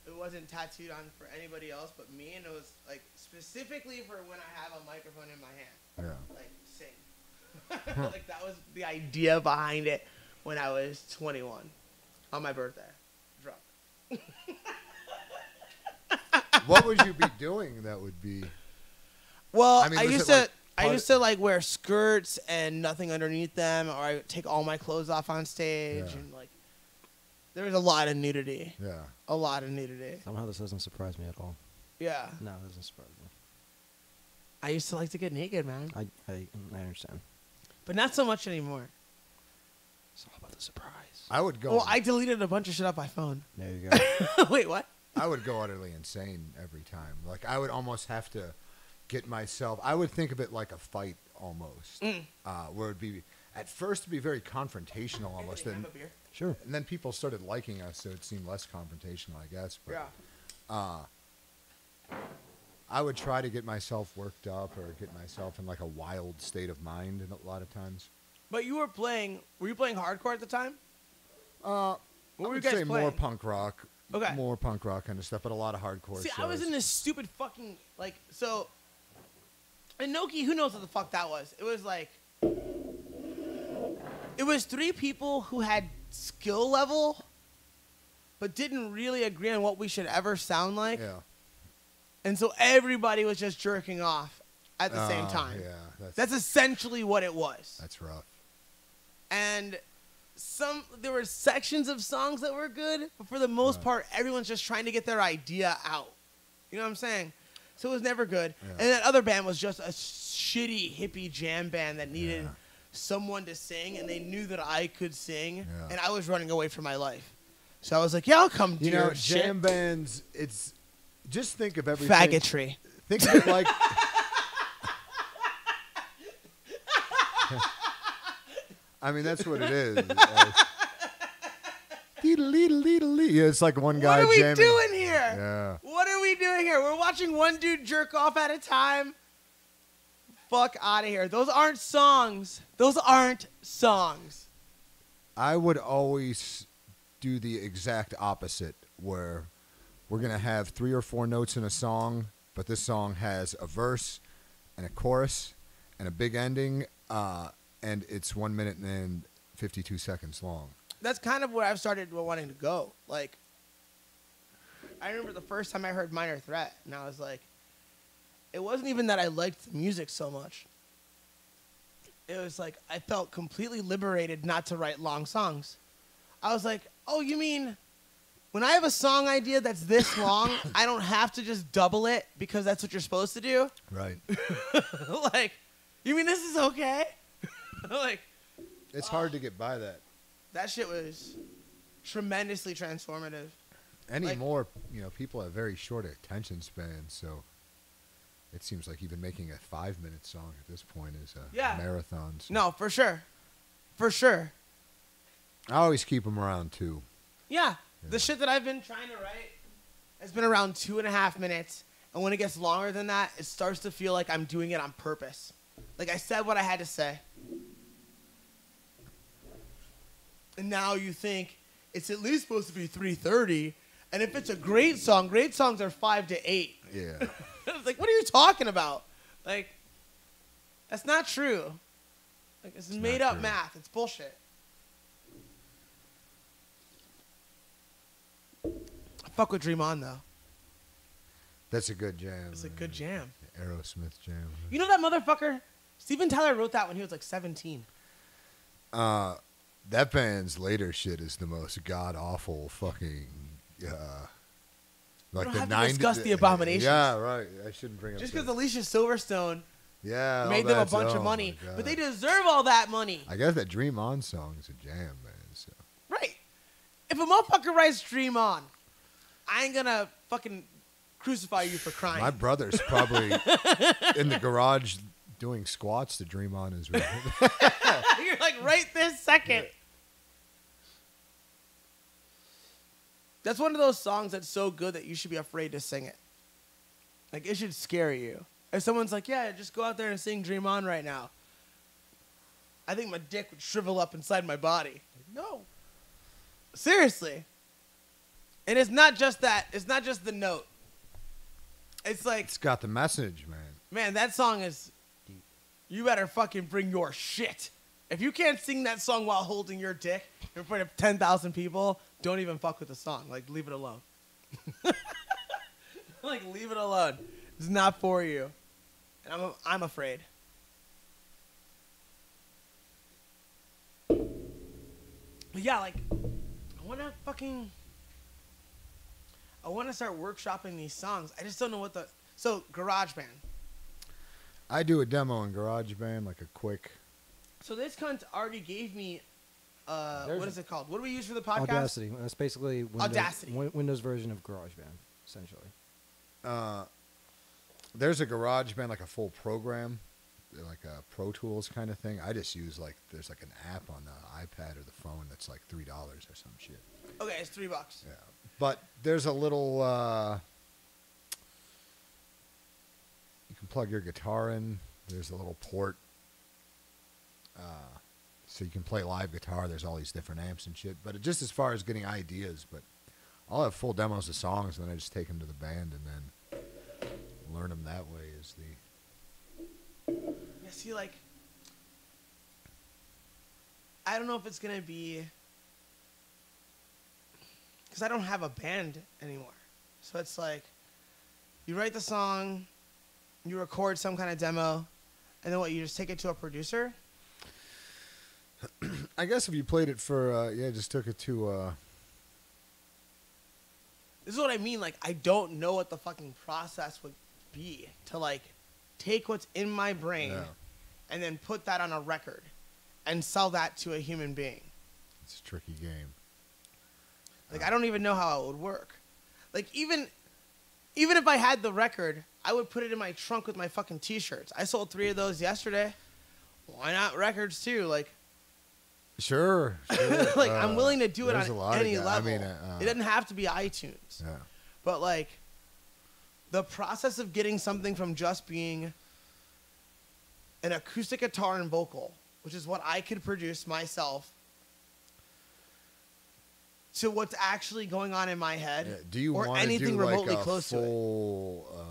[SPEAKER 2] It wasn't tattooed on for anybody else but me, and it was like specifically for when I have a microphone in my hand.
[SPEAKER 3] Yeah.
[SPEAKER 2] Like sing. Like that was the idea behind it when I was 21 on my birthday. Drunk.
[SPEAKER 3] What would you be doing that would be?
[SPEAKER 2] Well,
[SPEAKER 3] I mean,
[SPEAKER 2] I
[SPEAKER 3] was
[SPEAKER 2] used
[SPEAKER 3] it, like,
[SPEAKER 2] I
[SPEAKER 3] part-
[SPEAKER 2] used to like wear skirts and nothing underneath them, or I would take all my clothes off on stage,
[SPEAKER 3] Yeah.
[SPEAKER 2] and like there was a lot of nudity.
[SPEAKER 3] Yeah.
[SPEAKER 2] A lot of nudity.
[SPEAKER 4] Somehow this doesn't surprise me at all.
[SPEAKER 2] Yeah.
[SPEAKER 4] No, it doesn't surprise me.
[SPEAKER 2] I used to like to get naked, man,
[SPEAKER 4] I understand.
[SPEAKER 2] but not so much anymore.
[SPEAKER 4] It's all about the surprise.
[SPEAKER 3] I would go.
[SPEAKER 2] Well, I deleted a bunch of shit off my phone.
[SPEAKER 4] There you go.
[SPEAKER 2] Wait, what?
[SPEAKER 3] I would go utterly insane every time. Like I would almost have to get myself. I would think of it like a fight almost, where it'd be at first it'd be very confrontational almost,
[SPEAKER 2] Anthony,
[SPEAKER 3] and,
[SPEAKER 2] have a beer?
[SPEAKER 4] Sure.
[SPEAKER 3] and then people started liking us, so it seemed less confrontational, I guess. But
[SPEAKER 2] Yeah.
[SPEAKER 3] I would try to get myself worked up or get myself in like a wild state of mind, and a lot of times.
[SPEAKER 2] But were you playing hardcore at the time?
[SPEAKER 3] I
[SPEAKER 2] were you
[SPEAKER 3] would
[SPEAKER 2] guys
[SPEAKER 3] say more
[SPEAKER 2] playing?
[SPEAKER 3] punk rock.
[SPEAKER 2] Okay.
[SPEAKER 3] More punk rock kind of stuff, but a lot of hardcore
[SPEAKER 2] See,
[SPEAKER 3] shows.
[SPEAKER 2] I was in this stupid fucking, like, so, Inoki, who knows what the fuck that was? It was like, it was 3 people who had skill level, but didn't really agree on what we should ever sound like.
[SPEAKER 3] Yeah.
[SPEAKER 2] And so everybody was just jerking off at the same time.
[SPEAKER 3] Yeah,
[SPEAKER 2] That's essentially what it was.
[SPEAKER 3] that's rough.
[SPEAKER 2] And there were sections of songs that were good, but for the most part, everyone's just trying to get their idea out. You know what I'm saying? So it was never good.
[SPEAKER 3] Yeah.
[SPEAKER 2] And that other band was just a shitty hippie jam band that needed
[SPEAKER 3] Yeah.
[SPEAKER 2] someone to sing, and they knew that I could sing,
[SPEAKER 3] Yeah.
[SPEAKER 2] and I was running away from my life. So I was like, yeah, I'll come do
[SPEAKER 3] You know,
[SPEAKER 2] your shit.
[SPEAKER 3] jam bands. It's just think of everything.
[SPEAKER 2] Faggotry.
[SPEAKER 3] Think of it like. I mean, that's what it is. Yeah, it's like one guy
[SPEAKER 2] What are we
[SPEAKER 3] jamming.
[SPEAKER 2] doing here?
[SPEAKER 3] Yeah.
[SPEAKER 2] What are we doing here? We're watching one dude jerk off at a time. Fuck out of here. Those aren't songs. Those aren't songs.
[SPEAKER 3] I would always do the exact opposite, where we're going to have 3 or 4 notes in a song, but this song has a verse and a chorus and a big ending, and it's 1 minute and 52 seconds long.
[SPEAKER 2] That's kind of where I've started wanting to go. Like, I remember the first time I heard Minor Threat, and I was like, it wasn't even that I liked the music so much. It was like I felt completely liberated not to write long songs. I was like, oh, you mean when I have a song idea that's this long, I don't have to just double it because that's what you're supposed to do?
[SPEAKER 3] Right.
[SPEAKER 2] Like, you mean this is okay? Like,
[SPEAKER 3] It's hard to get by that.
[SPEAKER 2] that shit was tremendously transformative.
[SPEAKER 3] Anymore, people have very short attention spans, so it seems like even making a 5-minute song at this point is a marathon. So.
[SPEAKER 2] No, for sure. For sure.
[SPEAKER 3] I always keep them around 2.
[SPEAKER 2] Yeah. The shit that I've been trying to write has been around 2.5 minutes. And when it gets longer than that, it starts to feel like I'm doing it on purpose. Like I said what I had to say. And now you think it's at least supposed to be 3:30. And if it's a great songs are 5 to 8.
[SPEAKER 3] Yeah.
[SPEAKER 2] It's like, what are you talking about? Like, that's not true. Like, it's made up
[SPEAKER 3] true.
[SPEAKER 2] math. It's bullshit. I fuck with Dream On, though.
[SPEAKER 3] That's a good jam.
[SPEAKER 2] It's a good jam.
[SPEAKER 3] Aerosmith jam.
[SPEAKER 2] You know that motherfucker? Steven Tyler wrote that when he was like 17.
[SPEAKER 3] That band's later shit is the most god awful fucking. Like
[SPEAKER 2] don't
[SPEAKER 3] the
[SPEAKER 2] have to
[SPEAKER 3] 90s.
[SPEAKER 2] discuss the abominations.
[SPEAKER 3] Yeah, right. I shouldn't bring up.
[SPEAKER 2] Just
[SPEAKER 3] that.
[SPEAKER 2] because Alicia Silverstone
[SPEAKER 3] all
[SPEAKER 2] made them a
[SPEAKER 3] that's-
[SPEAKER 2] bunch of
[SPEAKER 3] oh
[SPEAKER 2] money.
[SPEAKER 3] my God.
[SPEAKER 2] But they deserve all that money.
[SPEAKER 3] I guess that Dream On song is a jam, man. So.
[SPEAKER 2] Right. If a motherfucker writes Dream On, I ain't gonna fucking crucify you for crying.
[SPEAKER 3] My brother's probably in the garage doing squats to Dream On his room.
[SPEAKER 2] You're like, right this second.
[SPEAKER 3] Yeah.
[SPEAKER 2] That's one of those songs that's so good that you should be afraid to sing it. Like, it should scare you. If someone's like, yeah, just go out there and sing Dream On right now, I think my dick would shrivel up inside my body. Like, no. Seriously. And it's not just that. It's not just the note. It's like,
[SPEAKER 3] It's got the message, man.
[SPEAKER 2] man, that song is, you better fucking bring your shit. If you can't sing that song while holding your dick in front of 10,000 people, don't even fuck with the song. Like, leave it alone. Like, leave it alone. It's not for you. And I'm afraid. But yeah, like, I want to start workshopping these songs. I just don't know what so GarageBand.
[SPEAKER 3] I do a demo in GarageBand, like a quick.
[SPEAKER 2] So this cunt already gave me,
[SPEAKER 4] There's-
[SPEAKER 2] what is it called? What do we use for the podcast?
[SPEAKER 4] Audacity. That's basically
[SPEAKER 2] Audacity.
[SPEAKER 4] Windows version of GarageBand, essentially.
[SPEAKER 3] There's a GarageBand, like a full program, like a Pro Tools kind of thing. I just use there's like an app on the iPad or the phone that's like $3 or some shit.
[SPEAKER 2] Okay, it's $3.
[SPEAKER 3] Yeah, but there's a little. You can plug your guitar in. There's a little port So you can play live guitar. There's all these different amps and shit. But just as far as getting ideas, but I'll have full demos of songs, and then I just take them to the band and then learn them that way. Is the
[SPEAKER 2] Yeah, see, like, I don't know if it's gonna be, because I don't have a band anymore. So it's like, you write the song, you record some kind of demo, and then what? You just take it to a producer.
[SPEAKER 3] I guess if you played it for just took it to
[SPEAKER 2] This is what I mean. Like, I don't know what the fucking process would be to like take what's in my brain and then put that on a record and sell that to a human being.
[SPEAKER 3] it's a tricky game.
[SPEAKER 2] Like, I don't even know how it would work. Like, even if I had the record, I would put it in my trunk with my fucking T-shirts. I sold 3 of those yesterday. Why not records too? Like,
[SPEAKER 3] Sure.
[SPEAKER 2] like I'm willing to do it
[SPEAKER 3] there's a
[SPEAKER 2] on
[SPEAKER 3] lot of
[SPEAKER 2] any
[SPEAKER 3] guys.
[SPEAKER 2] level.
[SPEAKER 3] I mean,
[SPEAKER 2] it doesn't have to be iTunes.
[SPEAKER 3] Yeah.
[SPEAKER 2] But like, the process of getting something from just being an acoustic guitar and vocal, which is what I could produce myself, to what's actually going on in my head,
[SPEAKER 3] Yeah. Do you
[SPEAKER 2] or
[SPEAKER 3] want to
[SPEAKER 2] anything
[SPEAKER 3] do
[SPEAKER 2] remotely
[SPEAKER 3] like a
[SPEAKER 2] close to it.
[SPEAKER 3] full?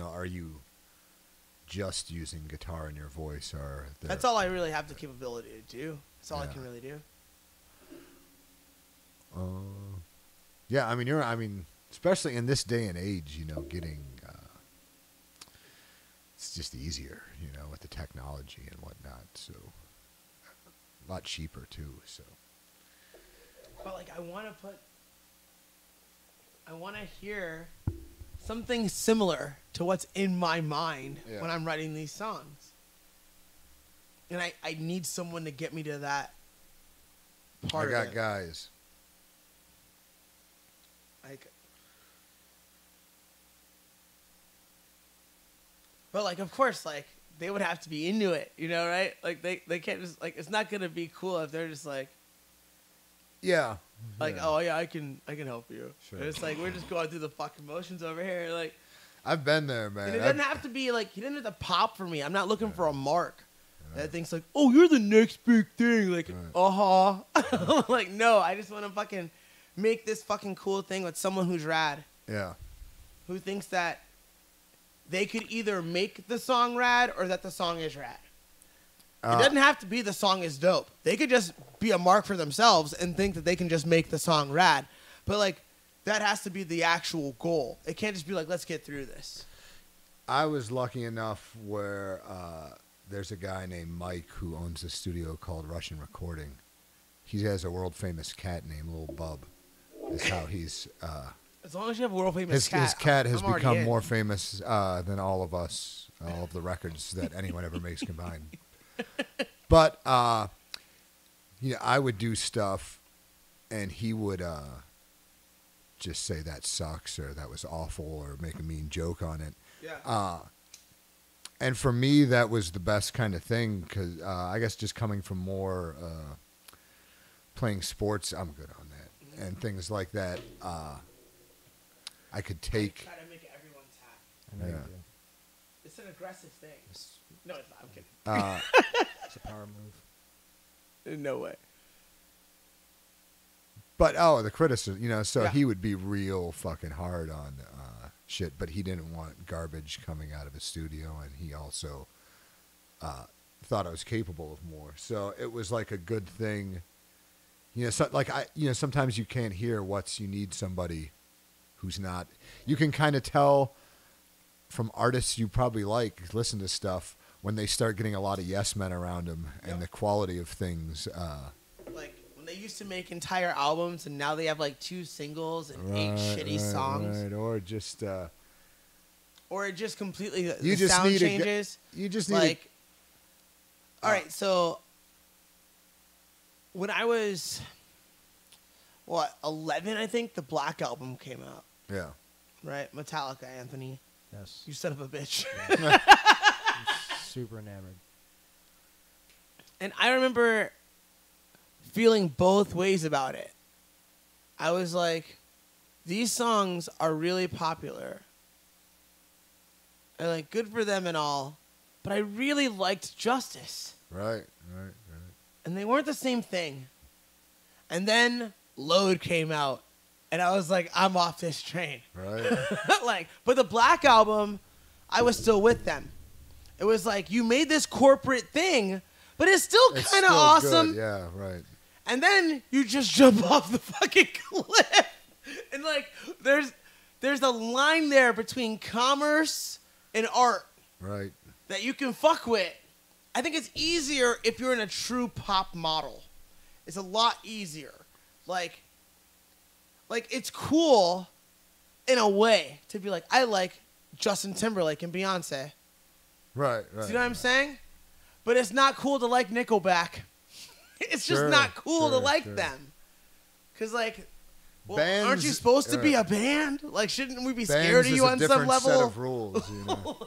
[SPEAKER 3] Are you just using guitar in your voice, or
[SPEAKER 2] That's all I really have the capability to do. That's all I
[SPEAKER 3] Yeah.
[SPEAKER 2] can really do.
[SPEAKER 3] Yeah, I mean, especially in this day and age, getting it's just easier, with the technology and whatnot. So a lot cheaper too. So
[SPEAKER 2] But like, I want to hear something similar to what's in my mind
[SPEAKER 3] Yeah.
[SPEAKER 2] when I'm writing these songs. And I need someone to get me to that part
[SPEAKER 3] I got
[SPEAKER 2] of it.
[SPEAKER 3] guys.
[SPEAKER 2] But like, of course, like, they would have to be into it, right? Like, they can't just, like, it's not gonna be cool if they're just like,
[SPEAKER 3] Yeah.
[SPEAKER 2] like,
[SPEAKER 3] Yeah.
[SPEAKER 2] oh yeah, I can help you.
[SPEAKER 3] Sure.
[SPEAKER 2] And it's like, we're just going through the fucking motions over here, like.
[SPEAKER 3] I've been there, man.
[SPEAKER 2] And it doesn't have to be like, he didn't have to pop for me. I'm not looking for a mark that thinks like, oh, you're the next big thing. Like, like, no, I just want to fucking make this fucking cool thing with someone who's rad,
[SPEAKER 3] Yeah.
[SPEAKER 2] who thinks that they could either make the song rad or that the song is rad. It doesn't have to be the song is dope. They could just be a mark for themselves and think that they can just make the song rad. But like, that has to be the actual goal. It can't just be like, let's get through this.
[SPEAKER 3] I was lucky enough where there's a guy named Mike who owns a studio called Russian Recording. He has a world famous cat named Little Bub. Is how he's.
[SPEAKER 2] As long as you have a world famous cat.
[SPEAKER 3] His cat has
[SPEAKER 2] I'm already
[SPEAKER 3] become
[SPEAKER 2] in.
[SPEAKER 3] more famous than all of us, all of the records that anyone ever makes combined. But I would do stuff, and he would just say that sucks or that was awful or make a mean joke on it.
[SPEAKER 2] Yeah.
[SPEAKER 3] And for me, that was the best kind of thing because I guess just coming from more playing sports, I'm good on that, and things like that. I could take.
[SPEAKER 2] Try to make it everyone's happy.
[SPEAKER 4] I know
[SPEAKER 3] Yeah.
[SPEAKER 4] you do.
[SPEAKER 2] It's an aggressive thing. No, it's not. I'm kidding.
[SPEAKER 4] It's a power move.
[SPEAKER 2] No way.
[SPEAKER 3] But the criticism, so he would be real fucking hard on shit, but he didn't want garbage coming out of his studio, and he also thought I was capable of more. So it was like a good thing, sometimes you can't hear you need somebody who's not. You can kind of tell from artists you probably listen to stuff when they start getting a lot of yes men around them, and the quality of things.
[SPEAKER 2] Like when they used to make entire albums, and now they have like 2 singles and 8 shitty songs,
[SPEAKER 3] right, or just.
[SPEAKER 2] or it just completely the
[SPEAKER 3] You just
[SPEAKER 2] sound
[SPEAKER 3] need
[SPEAKER 2] changes.
[SPEAKER 3] You just need
[SPEAKER 2] Like, all right, so when I was 11, I think the Black Album came out.
[SPEAKER 3] Yeah.
[SPEAKER 2] Right, Metallica, Anthony.
[SPEAKER 4] Yes.
[SPEAKER 2] You son of a bitch.
[SPEAKER 4] Super enamored.
[SPEAKER 2] And I remember feeling both ways about it. I was like, these songs are really popular. And like, good for them and all. but I really liked Justice.
[SPEAKER 3] Right.
[SPEAKER 2] And they weren't the same thing. And then Load came out, and I was like, I'm off this train.
[SPEAKER 3] Right.
[SPEAKER 2] But the Black Album, I was still with them. It was like, you made this corporate thing, but it's still kind of awesome.
[SPEAKER 3] Good. Yeah, right.
[SPEAKER 2] And then you just jump off the fucking cliff. And like, there's a line there between commerce and art.
[SPEAKER 3] Right.
[SPEAKER 2] That you can fuck with. I think it's easier if you're in a true pop model. It's a lot easier. Like it's cool in a way to be like, I like Justin Timberlake and Beyonce.
[SPEAKER 3] Right.
[SPEAKER 2] See what I'm saying? But it's not cool to like Nickelback. It's just not cool to like them. Because, like, well,
[SPEAKER 3] bands,
[SPEAKER 2] aren't you supposed to be a band? Like, shouldn't we be scared of you on some level?
[SPEAKER 3] Set of rules, you know?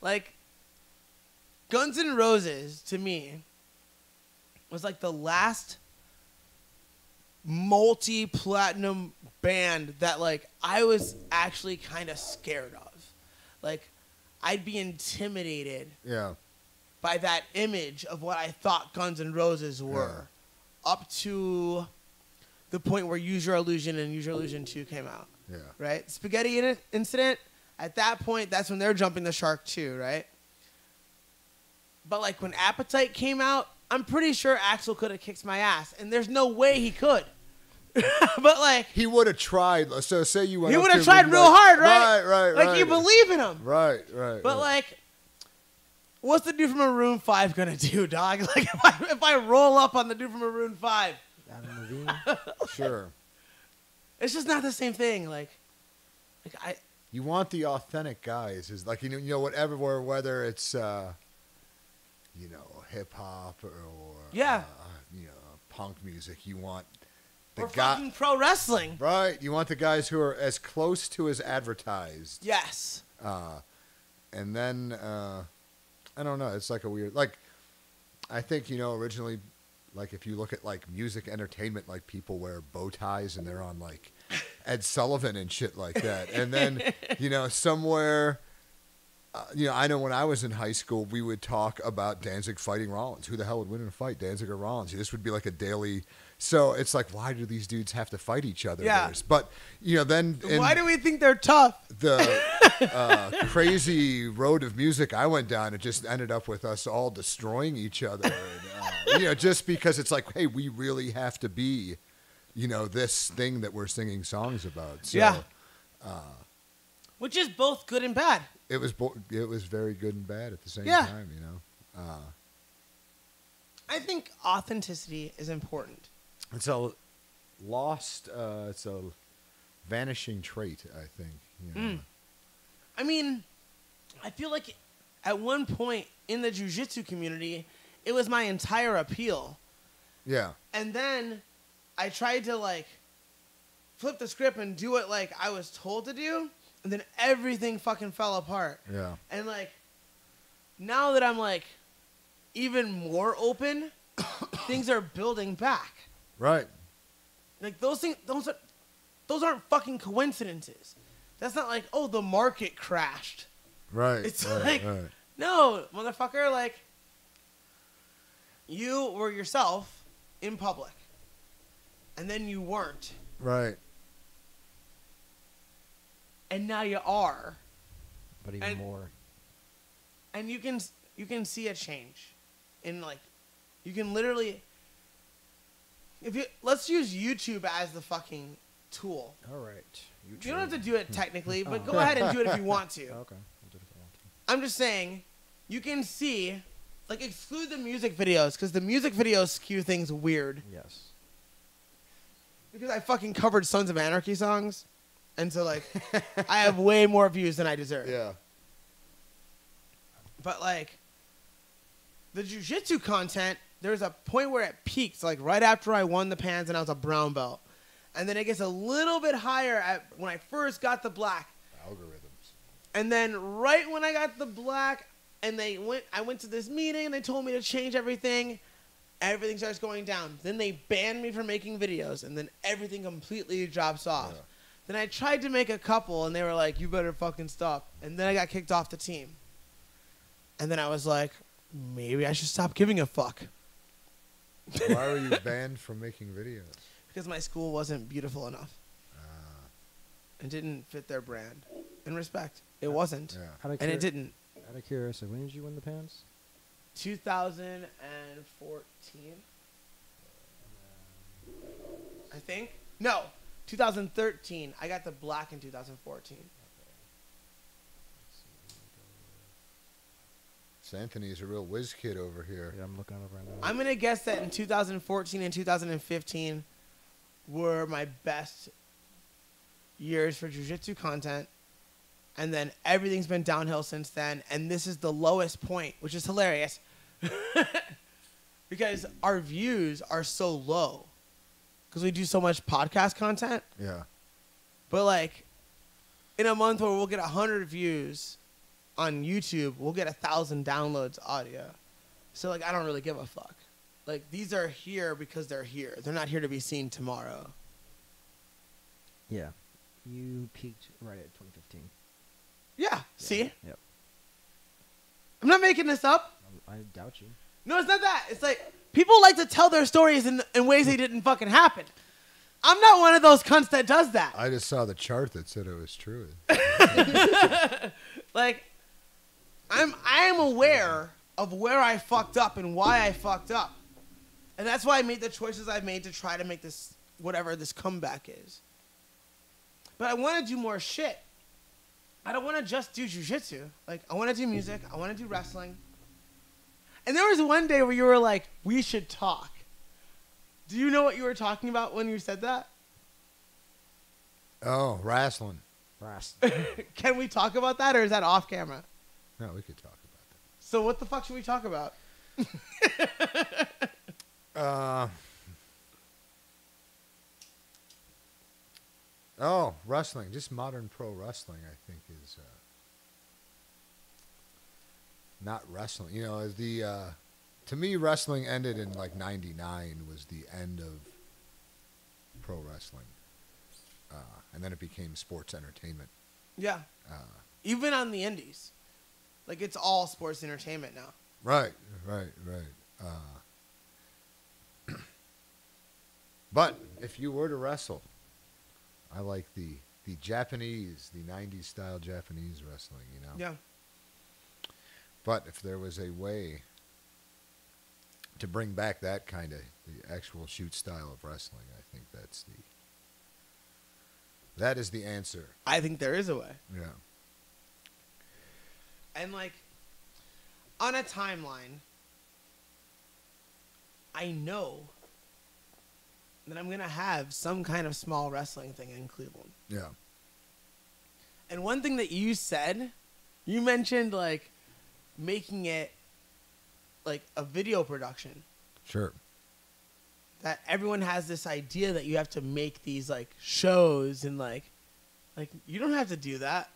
[SPEAKER 2] like, Guns N' Roses, to me, was like the last multi-platinum band that, like, I was actually kind of scared of. Like, I'd be intimidated by that image of what I thought Guns N' Roses were up to the point where Use Your Illusion and Use Your Illusion 2 came out.
[SPEAKER 3] Yeah.
[SPEAKER 2] Right? Spaghetti Incident, at that point, that's when they're jumping the shark too, right? But, like, when Appetite came out, I'm pretty sure Axl could have kicked my ass, and there's no way he could. But, like,
[SPEAKER 3] he would have tried. So say you went.
[SPEAKER 2] He would have tried real hard, right?
[SPEAKER 3] Right.
[SPEAKER 2] Like, you believe in him.
[SPEAKER 3] Right.
[SPEAKER 2] But, like, what's the dude from Maroon 5 gonna do, dog? Like, if I roll up on the dude from Maroon 5,
[SPEAKER 4] Adam Levine.
[SPEAKER 3] Sure.
[SPEAKER 2] It's just not the same thing.
[SPEAKER 3] You want the authentic guys, is like, you know whatever, whether it's hip hop or punk music. You want the
[SPEAKER 2] fucking pro wrestling,
[SPEAKER 3] right? You want the guys who are as close to as advertised.
[SPEAKER 2] Yes.
[SPEAKER 3] And then I don't know. It's like a weird, like, I think originally, like, if you look at like music entertainment, like, people wear bow ties and they're on like Ed Sullivan and shit like that. And then somewhere. I know when I was in high school, we would talk about Danzig fighting Rollins. Who the hell would win in a fight, Danzig or Rollins? This would be like a daily. So it's like, why do these dudes have to fight each other?
[SPEAKER 2] Yeah.
[SPEAKER 3] But then
[SPEAKER 2] why do we think they're tough?
[SPEAKER 3] The crazy road of music I went down, it just ended up with us all destroying each other. And, just because it's like, hey, we really have to be, this thing that we're singing songs about. So,
[SPEAKER 2] yeah. Which is both good and bad.
[SPEAKER 3] It was very good and bad at the same time,
[SPEAKER 2] I think authenticity is important.
[SPEAKER 3] It's a lost, it's a vanishing trait, I think.
[SPEAKER 2] I mean, I feel like at one point in the jiu-jitsu community, it was my entire appeal.
[SPEAKER 3] Yeah.
[SPEAKER 2] And then I tried to, like, flip the script and do it like I was told to do. And then everything fucking fell apart.
[SPEAKER 3] Yeah.
[SPEAKER 2] And, like, now that I'm, like, even more open, things are building back.
[SPEAKER 3] Right.
[SPEAKER 2] Like, those aren't fucking coincidences. That's not like, oh, the market crashed.
[SPEAKER 3] Right.
[SPEAKER 2] It's
[SPEAKER 3] right.
[SPEAKER 2] No, motherfucker, like, you were yourself in public. And then you weren't.
[SPEAKER 3] Right.
[SPEAKER 2] And now you are.
[SPEAKER 4] But even more.
[SPEAKER 2] And you can see a change. In, like, you can literally, let's use YouTube as the fucking tool.
[SPEAKER 4] All right.
[SPEAKER 2] You don't have to do it technically, but go ahead and do it if you want to.
[SPEAKER 4] Okay. I'll do it if I want to.
[SPEAKER 2] I'm just saying, you can see, like, exclude the music videos, because the music videos skew things weird.
[SPEAKER 4] Yes.
[SPEAKER 2] Because I fucking covered Sons of Anarchy songs, and so, like, I have way more views than I deserve.
[SPEAKER 3] Yeah.
[SPEAKER 2] But, like, the jiu-jitsu content, there's a point where it peaks, like, right after I won the pans and I was a brown belt. And then it gets a little bit higher when I first got the black.
[SPEAKER 3] Algorithms.
[SPEAKER 2] And then right when I got the black, and I went to this meeting, and they told me to change everything. Everything starts going down. Then they banned me from making videos, and then everything completely drops off. Yeah. Then I tried to make a couple, and they were like, you better fucking stop. And then I got kicked off the team. And then I was like, maybe I should stop giving a fuck.
[SPEAKER 3] Why were you banned from making videos?
[SPEAKER 2] Because my school wasn't beautiful enough. It didn't fit their brand. In respect, it wasn't.
[SPEAKER 3] Yeah.
[SPEAKER 2] And it didn't.
[SPEAKER 4] Out of curiosity, when did you win the pants?
[SPEAKER 2] 2014. I think. No, 2013. I got the black in 2014.
[SPEAKER 3] Anthony is a real whiz kid over here.
[SPEAKER 4] Yeah, I'm looking over right now.
[SPEAKER 2] I'm going to guess that in 2014 and 2015 were my best years for jiu-jitsu content. And then everything's been downhill since then. And this is the lowest point, which is hilarious. Because our views are so low. Because we do so much podcast content.
[SPEAKER 3] Yeah.
[SPEAKER 2] But like, in a month where we'll get 100 views on YouTube, we'll get 1,000 downloads audio. So like, I don't really give a fuck. Like, these are here because they're here. They're not here to be seen tomorrow.
[SPEAKER 4] Yeah. You peaked right at 2015.
[SPEAKER 2] Yeah, see?
[SPEAKER 4] Yep.
[SPEAKER 2] I'm not making this up.
[SPEAKER 4] I doubt you.
[SPEAKER 2] No, it's not that. It's like, people like to tell their stories in ways they didn't fucking happen. I'm not one of those cunts that does that.
[SPEAKER 3] I just saw the chart that said it was true.
[SPEAKER 2] Like, I am aware of where I fucked up and why I fucked up. And that's why I made the choices I've made to try to make this, whatever this comeback is. But I want to do more shit. I don't want to just do jiu-jitsu. Like, I want to do music. I want to do wrestling. And there was one day where you were like, we should talk. Do you know what you were talking about when you said that?
[SPEAKER 3] Oh, wrestling.
[SPEAKER 2] Can we talk about that, or is that off camera?
[SPEAKER 3] No, we could talk about that.
[SPEAKER 2] So what the fuck should we talk about?
[SPEAKER 3] Wrestling. Just modern pro wrestling, I think, is not wrestling. You know, to me, wrestling ended in like '99 was the end of pro wrestling, and then it became sports entertainment.
[SPEAKER 2] Yeah. Even on the indies, like, it's all sports entertainment now.
[SPEAKER 3] Right. But if you were to wrestle, I like the Japanese, the 90s style Japanese wrestling, you know?
[SPEAKER 2] Yeah.
[SPEAKER 3] But if there was a way to bring back that kind of, the actual shoot style of wrestling, I think that is the answer.
[SPEAKER 2] I think there is a way.
[SPEAKER 3] Yeah.
[SPEAKER 2] And, like, on a timeline, I know that I'm going to have some kind of small wrestling thing in Cleveland.
[SPEAKER 3] Yeah.
[SPEAKER 2] And one thing that you said, you mentioned, like, making it, like, a video production.
[SPEAKER 3] Sure.
[SPEAKER 2] That everyone has this idea that you have to make these, like, shows and, like, you don't have to do that.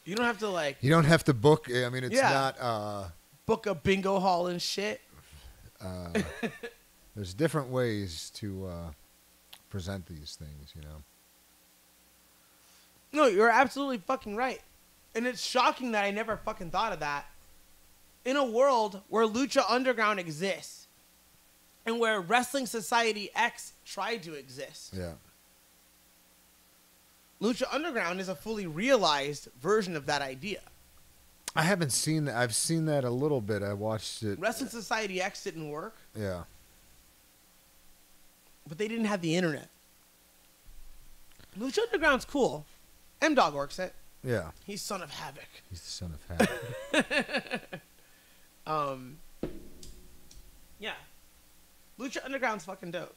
[SPEAKER 2] You don't have to, like...
[SPEAKER 3] You don't have to book. I mean, it's
[SPEAKER 2] Yeah.
[SPEAKER 3] not...
[SPEAKER 2] book a bingo hall and shit.
[SPEAKER 3] There's different ways to present these things, you know.
[SPEAKER 2] No, you're absolutely fucking right. And it's shocking that I never fucking thought of that. In a world where Lucha Underground exists and where Wrestling Society X tried to exist.
[SPEAKER 3] Yeah.
[SPEAKER 2] Lucha Underground is a fully realized version of that idea.
[SPEAKER 3] I haven't seen that. I've seen that a little bit. I watched it.
[SPEAKER 2] Wrestling Society X didn't work,
[SPEAKER 3] Yeah.
[SPEAKER 2] but they didn't have the internet. Lucha Underground's cool. M-Dog works it.
[SPEAKER 3] Yeah.
[SPEAKER 2] He's son of Havoc.
[SPEAKER 3] He's the son of Havoc.
[SPEAKER 2] Yeah. Lucha Underground's fucking dope.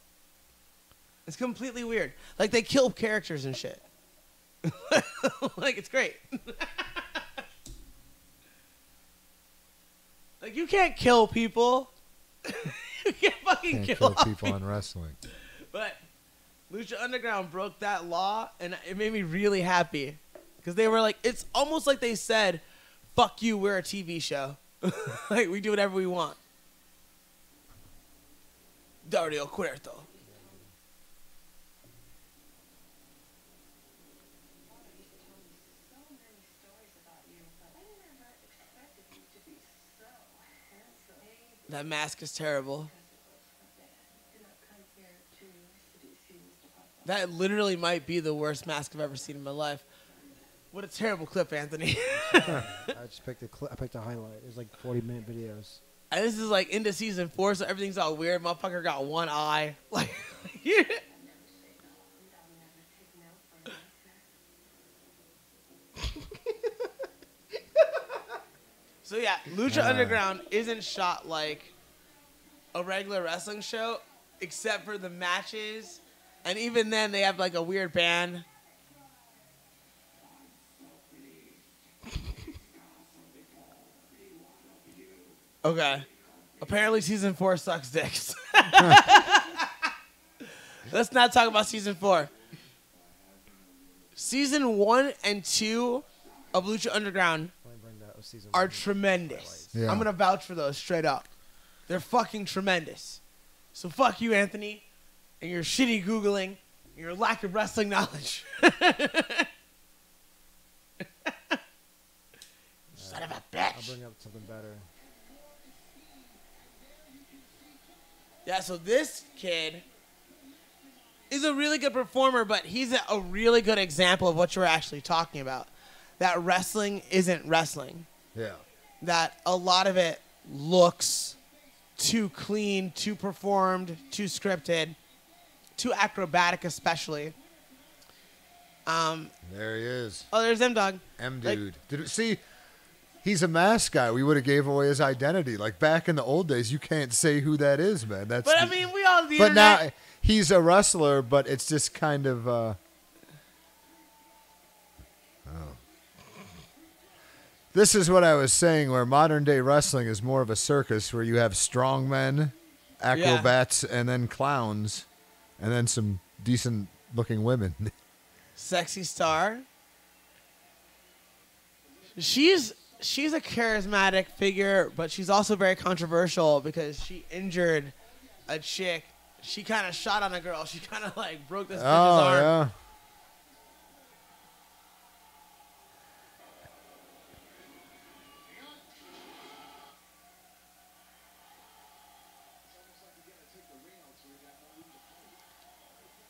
[SPEAKER 2] It's completely weird. Like, they kill characters and shit. Like, it's great. Like, you can't kill people. You can't fucking
[SPEAKER 3] Can't
[SPEAKER 2] kill
[SPEAKER 3] kill people in wrestling.
[SPEAKER 2] But Lucha Underground broke that law, and it made me really happy. Because they were like, it's almost like they said, fuck you, we're a TV show. Like, we do whatever we want. Dario Cuerto. That mask is terrible. That literally might be the worst mask I've ever seen in my life. What a terrible clip, Anthony.
[SPEAKER 4] I just picked a clip. I picked a highlight. There's like 40-minute videos.
[SPEAKER 2] And this is like into season 4, so everything's all weird. Motherfucker got one eye. Like, So yeah, Lucha Underground isn't shot like a regular wrestling show, except for the matches. And even then, they have like a weird band. Okay. Apparently season 4 sucks dicks. Let's not talk about season 4. Season 1 and 2 of Lucha Underground are tremendous.
[SPEAKER 3] Yeah.
[SPEAKER 2] I'm going to vouch for those straight up. They're fucking tremendous. So fuck you, Anthony, and your shitty Googling and your lack of wrestling knowledge. Son of a bitch.
[SPEAKER 4] I'll bring up something better.
[SPEAKER 2] Yeah, so this kid is a really good performer, but he's a really good example of what you're actually talking about. That wrestling isn't wrestling.
[SPEAKER 3] Yeah.
[SPEAKER 2] That a lot of it looks too clean, too performed, too scripted, too acrobatic especially.
[SPEAKER 3] There he is.
[SPEAKER 2] Oh, there's M-Dog.
[SPEAKER 3] M-Dude. See, he's a mask guy. We would have gave away his identity. Like, back in the old days, you can't say who that is, man. That's.
[SPEAKER 2] But, I mean, we all the
[SPEAKER 3] But
[SPEAKER 2] internet.
[SPEAKER 3] now, he's a wrestler, but it's just kind of... This is what I was saying, where modern-day wrestling is more of a circus, where you have strong men, acrobats, and then clowns, and then some decent-looking women.
[SPEAKER 2] Sexy star. She's a charismatic figure, but she's also very controversial because she injured a chick. She kind of shot on a girl. She kind of like broke this bitch's arm.
[SPEAKER 3] Yeah.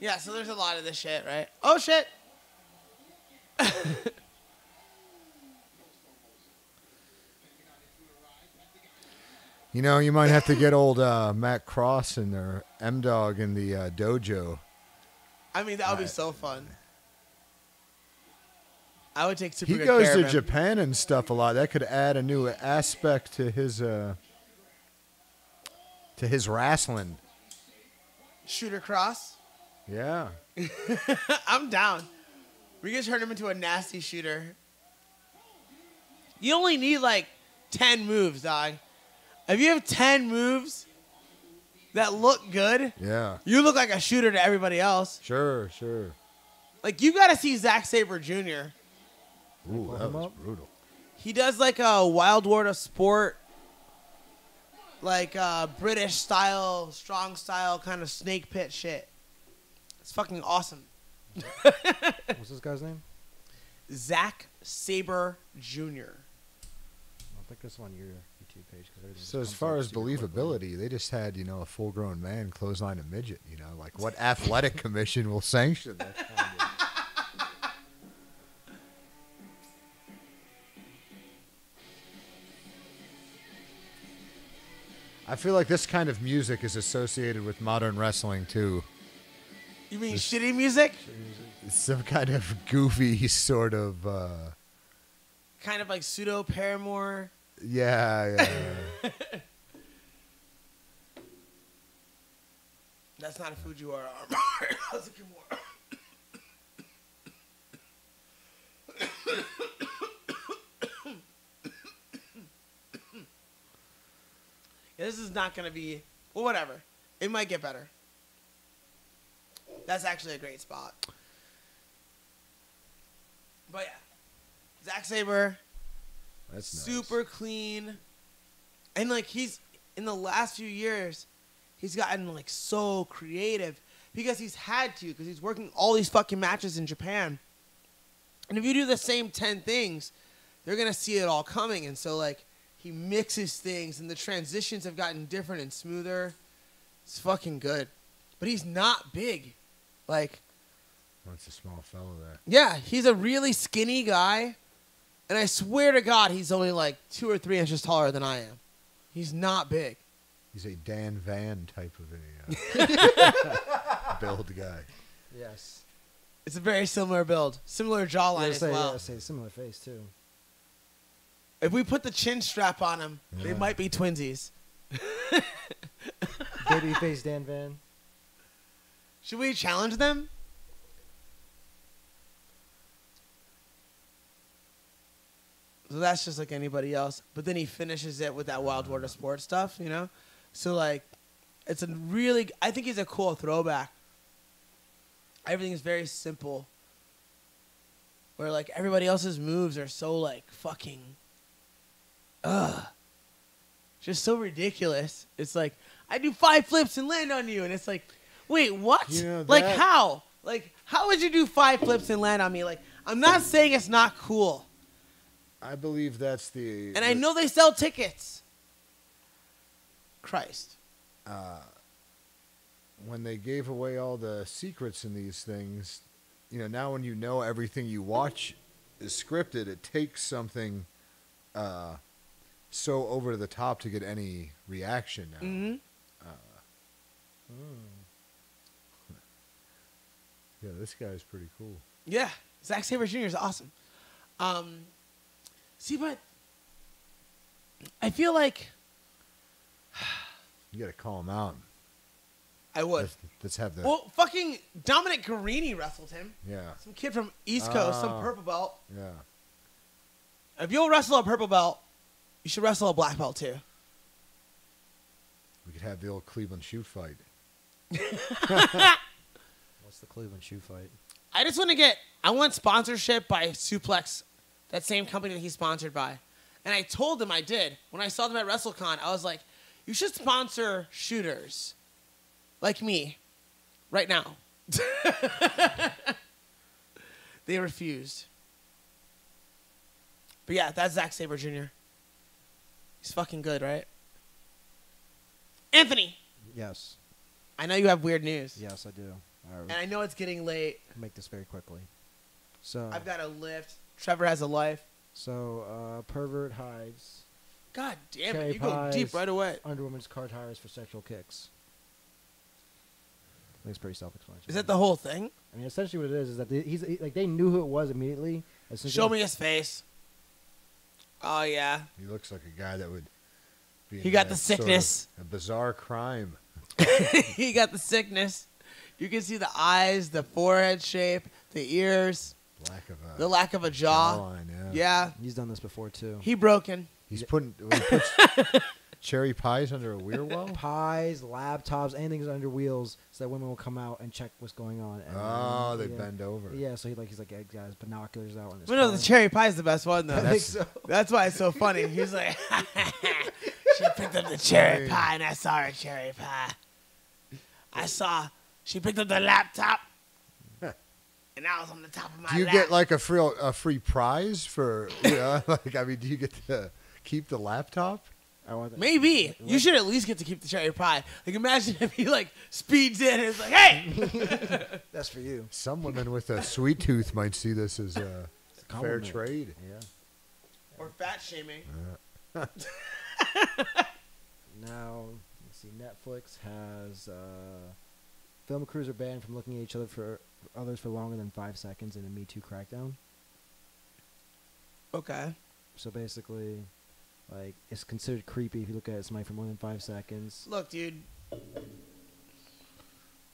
[SPEAKER 2] Yeah, so there's a lot of this shit, right? Oh, shit.
[SPEAKER 3] You know, you might have to get old Matt Cross and their M-Dog in the dojo.
[SPEAKER 2] I mean, that would be so fun. I would take super
[SPEAKER 3] He
[SPEAKER 2] good
[SPEAKER 3] goes
[SPEAKER 2] care
[SPEAKER 3] to
[SPEAKER 2] of him.
[SPEAKER 3] Japan and stuff a lot. That could add a new aspect to his wrestling.
[SPEAKER 2] Shooter Cross.
[SPEAKER 3] Yeah.
[SPEAKER 2] I'm down. We can turn him into a nasty shooter. You only need like 10 moves, dog. If you have 10 moves that look good,
[SPEAKER 3] Yeah.
[SPEAKER 2] you look like a shooter to everybody else.
[SPEAKER 3] Sure.
[SPEAKER 2] Like, you got to see Zack Sabre Jr.
[SPEAKER 3] Ooh, that was brutal.
[SPEAKER 2] He does like a Wild Ward of Sport, like British style, strong style kind of snake pit shit. It's fucking awesome.
[SPEAKER 4] What's this guy's name?
[SPEAKER 2] Zack Sabre Jr.
[SPEAKER 4] I'll pick this on your YouTube page.
[SPEAKER 3] So as far as believability, they just had, a full-grown man clothesline a midget, Like, what athletic commission will sanction that kind of... I feel like this kind of music is associated with modern wrestling, too.
[SPEAKER 2] You mean shitty music?
[SPEAKER 3] Some kind of goofy sort of...
[SPEAKER 2] Kind of like pseudo Paramore.
[SPEAKER 3] Yeah.
[SPEAKER 2] That's not a Fujiwara arm. That's a Kimura. Yeah, this is not going to be... Well, whatever. It might get better. That's actually a great spot. But yeah. Zack Sabre.
[SPEAKER 3] That's
[SPEAKER 2] Super clean. And like he's... In the last few years, he's gotten like so creative. Because he's had to. Because he's working all these fucking matches in Japan. And if you do the same 10 things, they're going to see it all coming. And so like... He mixes things, and the transitions have gotten different and smoother. It's fucking good. But he's not big. Like,
[SPEAKER 3] That's a small fellow there.
[SPEAKER 2] yeah, he's a really skinny guy. And I swear to God, he's only like 2 or 3 inches taller than I am. He's not big.
[SPEAKER 3] He's a Dan Van type of a build guy.
[SPEAKER 4] Yes.
[SPEAKER 2] It's a very similar build. Similar jawline as well.
[SPEAKER 4] Yeah, say similar face too.
[SPEAKER 2] If we put the chin strap on him, they
[SPEAKER 3] Yeah.
[SPEAKER 2] might be twinsies.
[SPEAKER 4] Babyface Dan Van.
[SPEAKER 2] Should we challenge them? So that's just like anybody else. But then he finishes it with that Wild Water Sports stuff, you know? So, like, it's a really... I think he's a cool throwback. Everything is very simple. Where, like, everybody else's moves are so, like, fucking... Just so ridiculous. It's like, I do 5 flips and land on you. And it's like, wait, what?
[SPEAKER 3] You know,
[SPEAKER 2] like,
[SPEAKER 3] that-
[SPEAKER 2] how? Like, how would you do 5 flips and land on me? Like, I'm not saying it's not cool.
[SPEAKER 3] I believe that's the...
[SPEAKER 2] And I know they sell tickets. Christ.
[SPEAKER 3] When they gave away all the secrets in these things, you know, now when you know everything you watch is scripted, it takes something so over the top to get any reaction now.
[SPEAKER 2] Mm-hmm.
[SPEAKER 3] Yeah, this guy's pretty cool.
[SPEAKER 2] Yeah. Zack Sabre Jr. is awesome. See, but I feel like
[SPEAKER 3] You got to call him out.
[SPEAKER 2] I would.
[SPEAKER 3] Let's have the...
[SPEAKER 2] Well, fucking Dominic Guarini wrestled him.
[SPEAKER 3] Yeah,
[SPEAKER 2] Some kid from East Coast, some
[SPEAKER 3] Oh.
[SPEAKER 2] purple belt.
[SPEAKER 3] yeah.
[SPEAKER 2] If you'll wrestle a purple belt, you should wrestle a black belt too.
[SPEAKER 3] We could have the old Cleveland shoot fight.
[SPEAKER 4] What's the Cleveland shoe fight?
[SPEAKER 2] I just want to I want sponsorship by Suplex, that same company that he's sponsored by. And I told them I did. When I saw them at WrestleCon, I was like, you should sponsor shooters like me right now. They refused. But yeah, that's Zack Sabre Jr. He's fucking good, right? Anthony,
[SPEAKER 4] Yes.
[SPEAKER 2] I know you have weird news.
[SPEAKER 4] Yes, I do. All
[SPEAKER 2] And
[SPEAKER 4] right,
[SPEAKER 2] I know it's getting late.
[SPEAKER 4] we'll make this very quickly. So,
[SPEAKER 2] I've got a lift. Trevor has a life.
[SPEAKER 4] pervert hides
[SPEAKER 2] God damn
[SPEAKER 4] Cherry
[SPEAKER 2] it. You go deep
[SPEAKER 4] pies.
[SPEAKER 2] right away.
[SPEAKER 4] under women's car tires for sexual kicks. I think it's pretty self-explanatory.
[SPEAKER 2] Is that the whole thing?
[SPEAKER 4] I mean, essentially what it is that they knew who it was immediately. As soon as
[SPEAKER 2] Show
[SPEAKER 4] they-
[SPEAKER 2] me his face. Oh, yeah.
[SPEAKER 3] He looks like a guy that would be
[SPEAKER 2] He
[SPEAKER 3] in
[SPEAKER 2] got
[SPEAKER 3] that
[SPEAKER 2] the
[SPEAKER 3] sort of
[SPEAKER 2] sickness.
[SPEAKER 3] a bizarre crime.
[SPEAKER 2] He got the sickness. You can see the eyes, the forehead shape, the ears, the lack of a jaw.
[SPEAKER 3] jawline,
[SPEAKER 2] Yeah.
[SPEAKER 4] He's done this before too.
[SPEAKER 2] He broken.
[SPEAKER 3] He's when he puts cherry pies under a wheel well.
[SPEAKER 4] Pies, laptops, anything's under wheels, so that women will come out and check what's going on. And,
[SPEAKER 3] Oh, they
[SPEAKER 4] yeah.
[SPEAKER 3] bend over.
[SPEAKER 4] Yeah, so he's like, hey, guys, binoculars out on his
[SPEAKER 2] Well, no,
[SPEAKER 4] car.
[SPEAKER 2] the cherry pie is the best one, though.
[SPEAKER 4] I think so.
[SPEAKER 2] That's why it's so funny. He's like, she picked up the cherry pie, and I saw her cherry pie. She picked up the laptop, and I was on the top of my
[SPEAKER 3] Do you
[SPEAKER 2] lap.
[SPEAKER 3] get like a free prize for? You know, like I mean, do you get to keep the laptop?
[SPEAKER 4] I want that.
[SPEAKER 2] Maybe. You should at least get to keep the cherry pie. Like, imagine if he, like, speeds in and it's like, hey!
[SPEAKER 4] That's for you.
[SPEAKER 3] Some women with a sweet tooth might see this as a fair
[SPEAKER 4] compliment.
[SPEAKER 3] trade.
[SPEAKER 4] Yeah.
[SPEAKER 2] Or fat shaming.
[SPEAKER 4] Now, let's see. Netflix has film crews are banned from looking at each other for others for longer than 5 seconds in a Me Too crackdown.
[SPEAKER 2] Okay.
[SPEAKER 4] So basically, like, it's considered creepy if you look at somebody for more than 5 seconds.
[SPEAKER 2] Look, dude.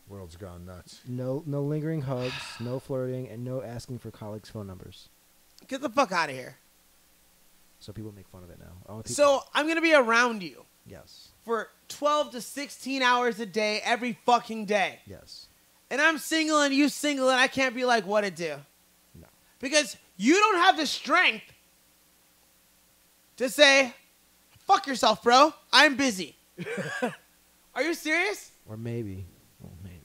[SPEAKER 3] World's gone nuts.
[SPEAKER 4] No lingering hugs, no flirting, and no asking for colleagues' phone numbers.
[SPEAKER 2] Get the fuck out of here.
[SPEAKER 4] So people make fun of it now. All people,
[SPEAKER 2] So, I'm going to be around you
[SPEAKER 4] yes,
[SPEAKER 2] for 12 to 16 hours a day, every fucking day.
[SPEAKER 4] yes.
[SPEAKER 2] And I'm single and you single, and I can't be like, what to do?
[SPEAKER 4] No.
[SPEAKER 2] Because you don't have the strength to say, fuck yourself, bro. I'm busy. Are you serious?
[SPEAKER 4] Or maybe,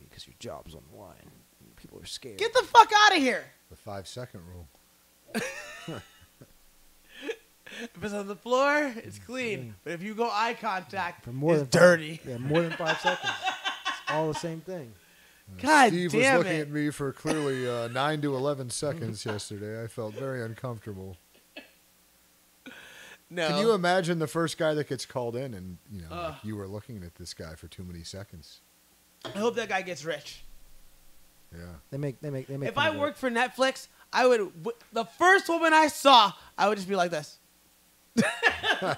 [SPEAKER 4] because your job's on the line. And people are scared.
[SPEAKER 2] Get the fuck out of here.
[SPEAKER 3] The 5 second rule.
[SPEAKER 2] If it's on the floor, it's clean. But if you go eye contact,
[SPEAKER 4] For more
[SPEAKER 2] it's
[SPEAKER 4] than
[SPEAKER 2] dirty.
[SPEAKER 4] more than 5 seconds. It's all the same thing.
[SPEAKER 2] God
[SPEAKER 3] Steve
[SPEAKER 2] damn
[SPEAKER 3] was looking
[SPEAKER 2] it.
[SPEAKER 3] at me for clearly 9 to 11 seconds yesterday. I felt very uncomfortable.
[SPEAKER 2] No.
[SPEAKER 3] Can you imagine the first guy that gets called in and, like you were looking at this guy for too many seconds?
[SPEAKER 2] I hope that guy gets rich.
[SPEAKER 3] Yeah.
[SPEAKER 4] They make.
[SPEAKER 2] If
[SPEAKER 4] fun
[SPEAKER 2] I
[SPEAKER 4] of it.
[SPEAKER 2] worked for Netflix, I would. The first woman I saw, I would just be like this,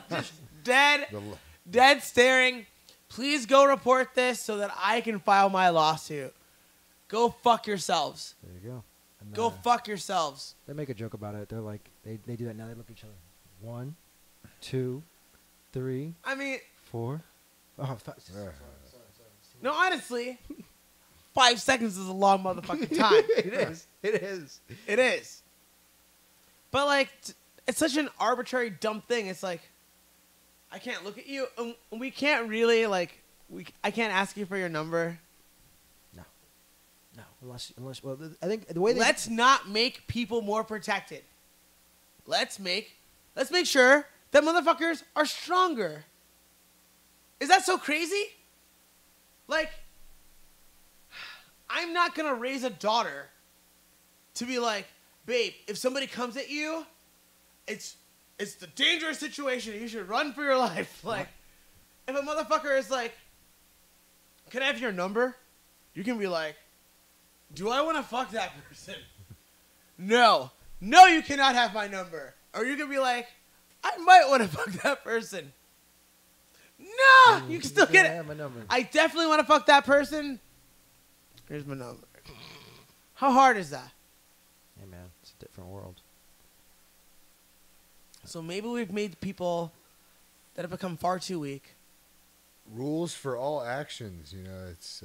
[SPEAKER 2] just dead staring. Please go report this so that I can file my lawsuit. Go fuck yourselves.
[SPEAKER 4] There you go. And,
[SPEAKER 2] Go fuck yourselves.
[SPEAKER 4] They make a joke about it. They're like, they do that now. They look at each other. 1, 2, 3,
[SPEAKER 2] I mean,
[SPEAKER 4] 4. Oh,
[SPEAKER 2] no, honestly, 5 seconds is a long motherfucking time.
[SPEAKER 4] it is. It is.
[SPEAKER 2] It is. But, like, it's such an arbitrary, dumb thing. It's like, I can't look at you. And we can't really, like, I can't ask you for your number.
[SPEAKER 4] No, unless. Well, I think the way they.
[SPEAKER 2] Let's not make people more protected. Let's make sure that motherfuckers are stronger. Is that so crazy? Like, I'm not going to raise a daughter to be like, babe, if somebody comes at you, it's the dangerous situation. You should run for your life. Like, if a motherfucker is like, can I have your number? You can be like, do I want to fuck that person? No. No, you cannot have my number. Or you can be like, I might want to fuck that person. No, you can still get it.
[SPEAKER 4] Have my number.
[SPEAKER 2] I definitely want to fuck that person. Here's my number. How hard is that?
[SPEAKER 4] Hey man, it's a different world.
[SPEAKER 2] So maybe we've made people that have become far too weak.
[SPEAKER 3] Rules for all actions, it's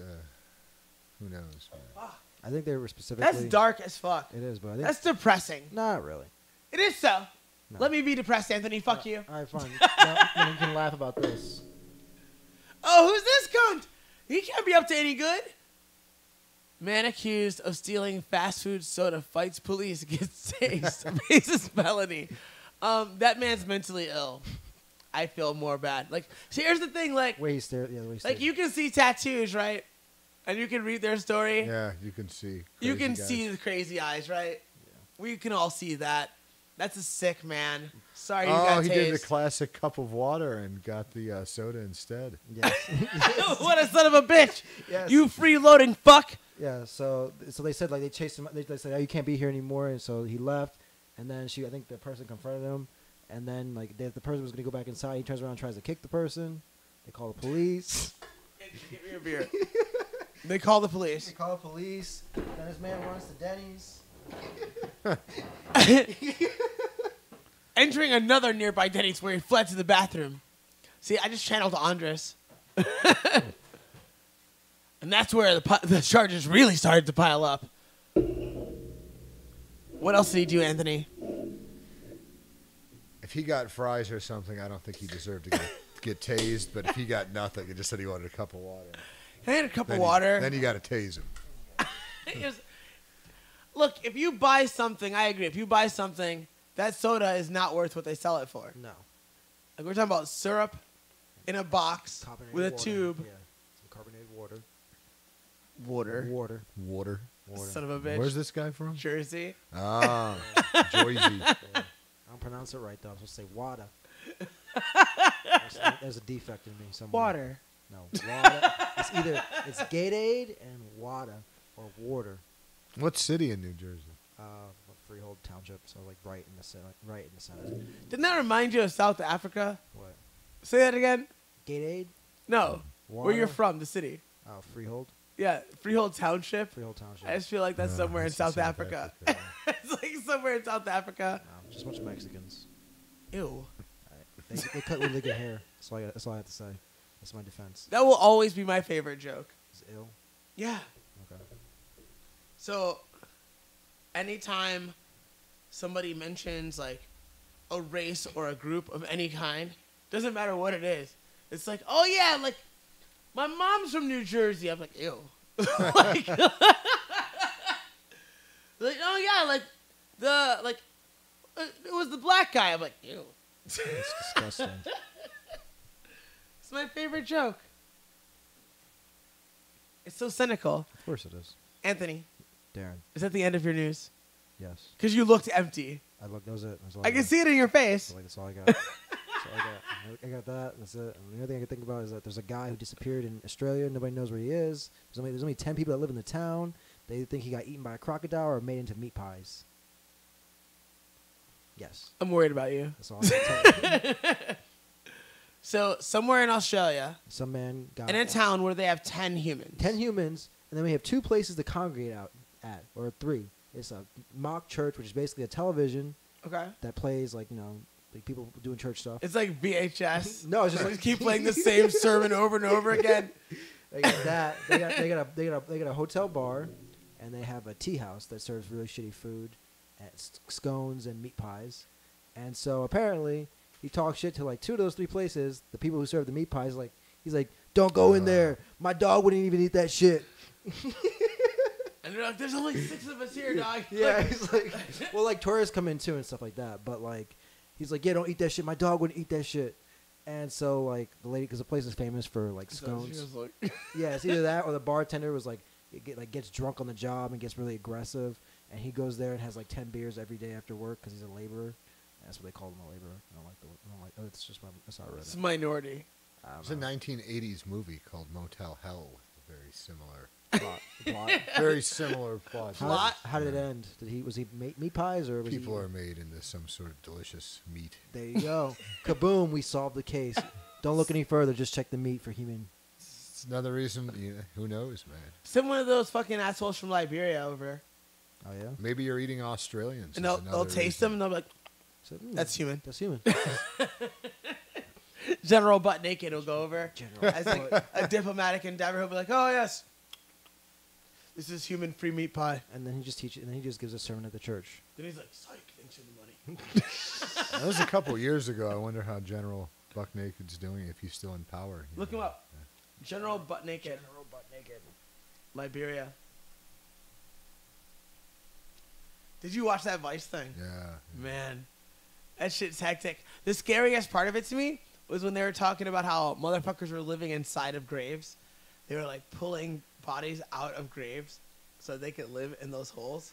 [SPEAKER 3] who knows, man.
[SPEAKER 4] I think they were specifically.
[SPEAKER 2] That's dark as fuck.
[SPEAKER 4] It is, but I think
[SPEAKER 2] That's depressing.
[SPEAKER 4] not really.
[SPEAKER 2] It is so.
[SPEAKER 4] No.
[SPEAKER 2] Let me be depressed, Anthony. Fuck you.
[SPEAKER 4] All right, fine. Now you can laugh about this.
[SPEAKER 2] Oh, who's this cunt? He can't be up to any good. Man accused of stealing fast food soda fights police, gets tased. Basis felony. That man's mentally ill. I feel more bad. Like, see, here's the thing. Like,
[SPEAKER 4] Way he stared. Yeah, the way he
[SPEAKER 2] like
[SPEAKER 4] stared.
[SPEAKER 2] you can see tattoos, right? And you can read their story.
[SPEAKER 3] Yeah, you can see.
[SPEAKER 2] You
[SPEAKER 3] crazy
[SPEAKER 2] can
[SPEAKER 3] guys.
[SPEAKER 2] see the crazy eyes, right? We can all see that. That's a sick man. Sorry you
[SPEAKER 3] Oh,
[SPEAKER 2] got
[SPEAKER 3] he
[SPEAKER 2] tased.
[SPEAKER 3] did the classic cup of water and got the soda instead.
[SPEAKER 4] Yes.
[SPEAKER 2] What a son of a bitch!
[SPEAKER 4] Yes.
[SPEAKER 2] You freeloading fuck!
[SPEAKER 4] Yeah. So they said like they chased him. They said, "Oh, you can't be here anymore," and so he left. And then I think the person confronted him. And then like the person was gonna go back inside. He turns around and tries to kick the person. They call the police.
[SPEAKER 2] Give me a beer. They call the police.
[SPEAKER 4] They call the police. Then this man runs to Denny's.
[SPEAKER 2] Entering another nearby Denny's where he fled to the bathroom. See, I just channeled Andres. And that's where the charges really started to pile up. What else did he do, Anthony?
[SPEAKER 3] If he got fries or something, I don't think he deserved to get tased. But if he got nothing, he just said he wanted a cup of water.
[SPEAKER 2] I had a cup
[SPEAKER 3] Then
[SPEAKER 2] of water.
[SPEAKER 3] Then you got to tase him.
[SPEAKER 2] Look, if you buy something, I agree. If you buy something, that soda is not worth what they sell it for.
[SPEAKER 4] No.
[SPEAKER 2] Like, we're talking about syrup in a box
[SPEAKER 4] Carbonated
[SPEAKER 2] with a
[SPEAKER 4] water.
[SPEAKER 2] tube.
[SPEAKER 4] Yeah. Some carbonated water.
[SPEAKER 2] Water.
[SPEAKER 3] Water.
[SPEAKER 2] Son of a bitch.
[SPEAKER 3] Where's this guy from?
[SPEAKER 2] Jersey.
[SPEAKER 3] Ah, Jersey.
[SPEAKER 4] Yeah. I don't pronounce it right though. I'm supposed to say water. There's a defect in me somewhere.
[SPEAKER 2] Water.
[SPEAKER 4] No, water. It's Gatorade and water or water.
[SPEAKER 3] What city in New Jersey?
[SPEAKER 4] Freehold Township, so like right in the center.
[SPEAKER 2] Didn't that remind you of South Africa?
[SPEAKER 4] What?
[SPEAKER 2] Say that again.
[SPEAKER 4] Gatorade?
[SPEAKER 2] No.
[SPEAKER 4] Water?
[SPEAKER 2] Where you're from, the city.
[SPEAKER 4] Oh, Freehold.
[SPEAKER 2] Yeah, Freehold Township.
[SPEAKER 4] Freehold Township.
[SPEAKER 2] I just feel like that's
[SPEAKER 3] No,
[SPEAKER 2] somewhere in
[SPEAKER 3] it's
[SPEAKER 2] South Africa. It's like somewhere in South Africa.
[SPEAKER 4] No, just a bunch of Mexicans.
[SPEAKER 2] Ew.
[SPEAKER 4] They cut really good hair. That's all I have to say. That's my defense.
[SPEAKER 2] That will always be my favorite joke.
[SPEAKER 4] It's ill.
[SPEAKER 2] Yeah.
[SPEAKER 4] Okay.
[SPEAKER 2] So, anytime somebody mentions like a race or a group of any kind, doesn't matter what it is, it's like, oh yeah, like my mom's from New Jersey. I'm like, ew. like, oh yeah, like it was the black guy. I'm like, ew.
[SPEAKER 4] It's disgusting.
[SPEAKER 2] It's my favorite joke. It's so cynical.
[SPEAKER 4] Of course it is.
[SPEAKER 2] Anthony,
[SPEAKER 4] Darren.
[SPEAKER 2] is that the end of your news?
[SPEAKER 4] Yes.
[SPEAKER 2] Because you looked empty.
[SPEAKER 4] I look. That was it. That's all
[SPEAKER 2] I can
[SPEAKER 4] got.
[SPEAKER 2] see it in your face.
[SPEAKER 4] That's all I got. That's all I got. I got that. That's it. And the other thing I can think about is that there's a guy who disappeared in Australia. Nobody knows where he is. There's only 10 people that live in the town. They think he got eaten by a crocodile or made into meat pies. Yes.
[SPEAKER 2] I'm worried about you.
[SPEAKER 4] That's all I can tell you.
[SPEAKER 2] So, somewhere in Australia,
[SPEAKER 4] Some man got
[SPEAKER 2] in a town where they have 10 humans.
[SPEAKER 4] 10 humans, and then we have 2 places to congregate out at, or 3. It's a mock church, which is basically a television
[SPEAKER 2] Okay.
[SPEAKER 4] that plays like people doing church stuff.
[SPEAKER 2] It's like VHS.
[SPEAKER 4] No, it's just
[SPEAKER 2] They
[SPEAKER 4] like
[SPEAKER 2] keep playing the same sermon over and over again.
[SPEAKER 4] They got that. They got a hotel bar, and they have a tea house that serves really shitty food, and scones and meat pies. And so apparently he talks shit to like 2 of those 3 places. The people who serve the meat pies, he's like, don't go in there. My dog wouldn't even eat that shit.
[SPEAKER 2] And they're like, there's only 6 of us here, dog.
[SPEAKER 4] Yeah, he's like, well, like tourists come in too and stuff like that. But like, he's like, yeah, don't eat that shit. My dog wouldn't eat that shit. And so like the lady, because the place is famous for like
[SPEAKER 2] So
[SPEAKER 4] scones.
[SPEAKER 2] she was like,
[SPEAKER 4] Yeah, it's either that or the bartender was like, gets drunk on the job and gets really aggressive, and he goes there and has like 10 beers every day after work because he's a laborer. That's what they call him, a laborer. I don't like. Oh, it's just that's how I read
[SPEAKER 2] it's
[SPEAKER 4] it.
[SPEAKER 2] a minority.
[SPEAKER 4] I don't
[SPEAKER 3] It's a
[SPEAKER 4] know.
[SPEAKER 3] 1980s movie called Motel Hell with a very similar,
[SPEAKER 4] Plot.
[SPEAKER 3] very similar plot.
[SPEAKER 4] How did it end? Was he meat pies or was
[SPEAKER 3] People
[SPEAKER 4] he,
[SPEAKER 3] are made into some sort of delicious meat.
[SPEAKER 4] There you go. Kaboom! We solved the case. Don't look any further. Just check the meat for human.
[SPEAKER 3] It's another reason. Who knows, man?
[SPEAKER 2] Send one of those fucking assholes from Liberia over.
[SPEAKER 4] Oh yeah.
[SPEAKER 3] Maybe you're eating Australians.
[SPEAKER 2] And
[SPEAKER 3] is
[SPEAKER 2] they'll
[SPEAKER 3] another
[SPEAKER 2] taste
[SPEAKER 3] reason.
[SPEAKER 2] them and they'll be like,
[SPEAKER 4] So,
[SPEAKER 2] that's human.
[SPEAKER 4] That's human.
[SPEAKER 2] General Butt Naked will go over
[SPEAKER 4] General
[SPEAKER 2] as like a diplomatic endeavor. He'll be like, oh, yes. This is human free meat pie.
[SPEAKER 4] And then he just teaches. And then he just gives a sermon at the church.
[SPEAKER 2] Then he's like, psych, thanks for the money.
[SPEAKER 3] That was a couple years ago. I wonder how General Buck Naked's doing, if he's still in power.
[SPEAKER 2] Look him up. General Butt Naked.
[SPEAKER 4] General butt naked.
[SPEAKER 2] Liberia. Did you watch that Vice thing?
[SPEAKER 3] Yeah.
[SPEAKER 2] Man, that shit's hectic. The scariest part of it to me was when they were talking about how motherfuckers were living inside of graves. They were like pulling bodies out of graves so they could live in those holes.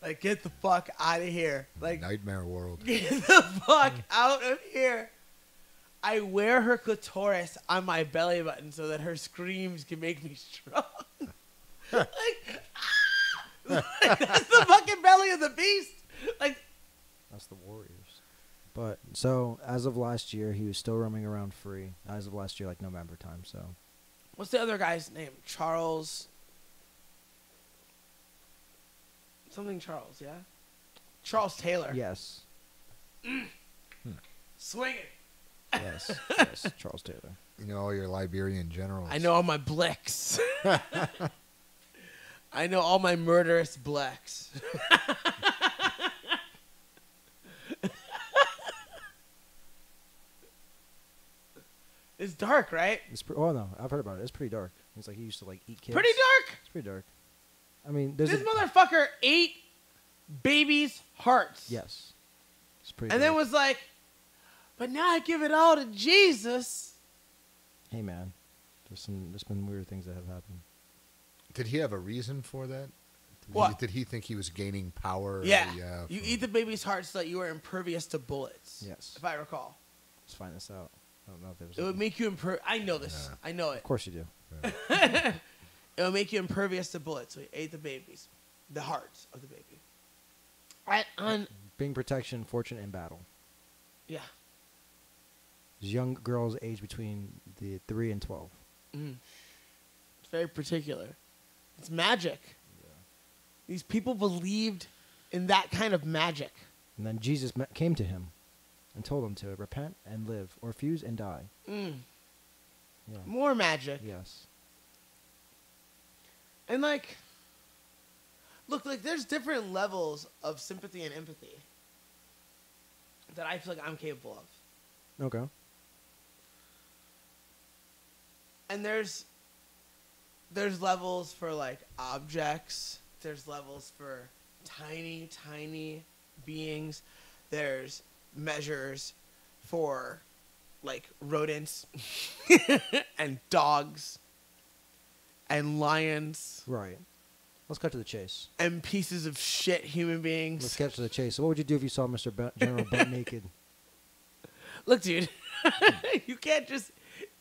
[SPEAKER 2] Like, get the fuck out of here. Like,
[SPEAKER 3] Nightmare world.
[SPEAKER 2] get the fuck out of here. I wear her clitoris on my belly button so that her screams can make me strong. like, that's the fucking belly of the beast. Like,
[SPEAKER 4] That's the Warriors. But so as of last year, he was still roaming around free. As of last year, like November time. So
[SPEAKER 2] what's the other guy's name? Charles. Something Charles, yeah? Charles Taylor.
[SPEAKER 4] yes,
[SPEAKER 2] Swing it.
[SPEAKER 4] yes, yes, Charles Taylor.
[SPEAKER 3] You know, all your Liberian generals.
[SPEAKER 2] I know all my blicks. I know all my murderous blacks. It's dark, right?
[SPEAKER 4] Oh no, I've heard about it. It's pretty dark. It's like he used to like eat kids.
[SPEAKER 2] Pretty dark.
[SPEAKER 4] It's pretty dark. I mean, there's
[SPEAKER 2] This motherfucker ate babies' hearts.
[SPEAKER 4] yes, it's pretty.
[SPEAKER 2] And
[SPEAKER 4] dark.
[SPEAKER 2] then was like, but now I give it all to Jesus.
[SPEAKER 4] hey man, there's been weird things that have happened.
[SPEAKER 3] Did he have a reason for that?
[SPEAKER 2] What?
[SPEAKER 3] Did he think he was gaining power?
[SPEAKER 2] Yeah. You
[SPEAKER 3] from-
[SPEAKER 2] eat the baby's heart so that you are impervious to bullets.
[SPEAKER 4] Yes.
[SPEAKER 2] If I recall.
[SPEAKER 4] Let's find this out. I don't know if there was.
[SPEAKER 2] It would make you impervious. I know this.
[SPEAKER 3] Yeah.
[SPEAKER 2] I know
[SPEAKER 4] Of
[SPEAKER 2] it.
[SPEAKER 4] course you do.
[SPEAKER 2] It would make you impervious to bullets. So he ate the babies. The hearts of the baby.
[SPEAKER 4] Being protection, fortune, and battle.
[SPEAKER 2] Yeah.
[SPEAKER 4] There's young girls aged between the 3 and 12.
[SPEAKER 2] Mm. It's very particular. It's magic. These people believed in that kind of magic.
[SPEAKER 4] And then Jesus came to him and told him to repent and live, or refuse and die.
[SPEAKER 2] Mm.
[SPEAKER 4] Yeah.
[SPEAKER 2] More magic.
[SPEAKER 4] Yes.
[SPEAKER 2] And like, look, like there's different levels of sympathy and empathy that I feel like I'm capable of.
[SPEAKER 4] Okay.
[SPEAKER 2] And there's levels for like objects. There's levels for tiny, tiny beings. There's measures for like rodents and dogs and lions
[SPEAKER 4] Right. Let's cut to the chase.
[SPEAKER 2] and pieces of shit human
[SPEAKER 4] Let's
[SPEAKER 2] beings.
[SPEAKER 4] get to the chase. So what would you do if you saw Mr. General butt naked?
[SPEAKER 2] Look, dude, you can't just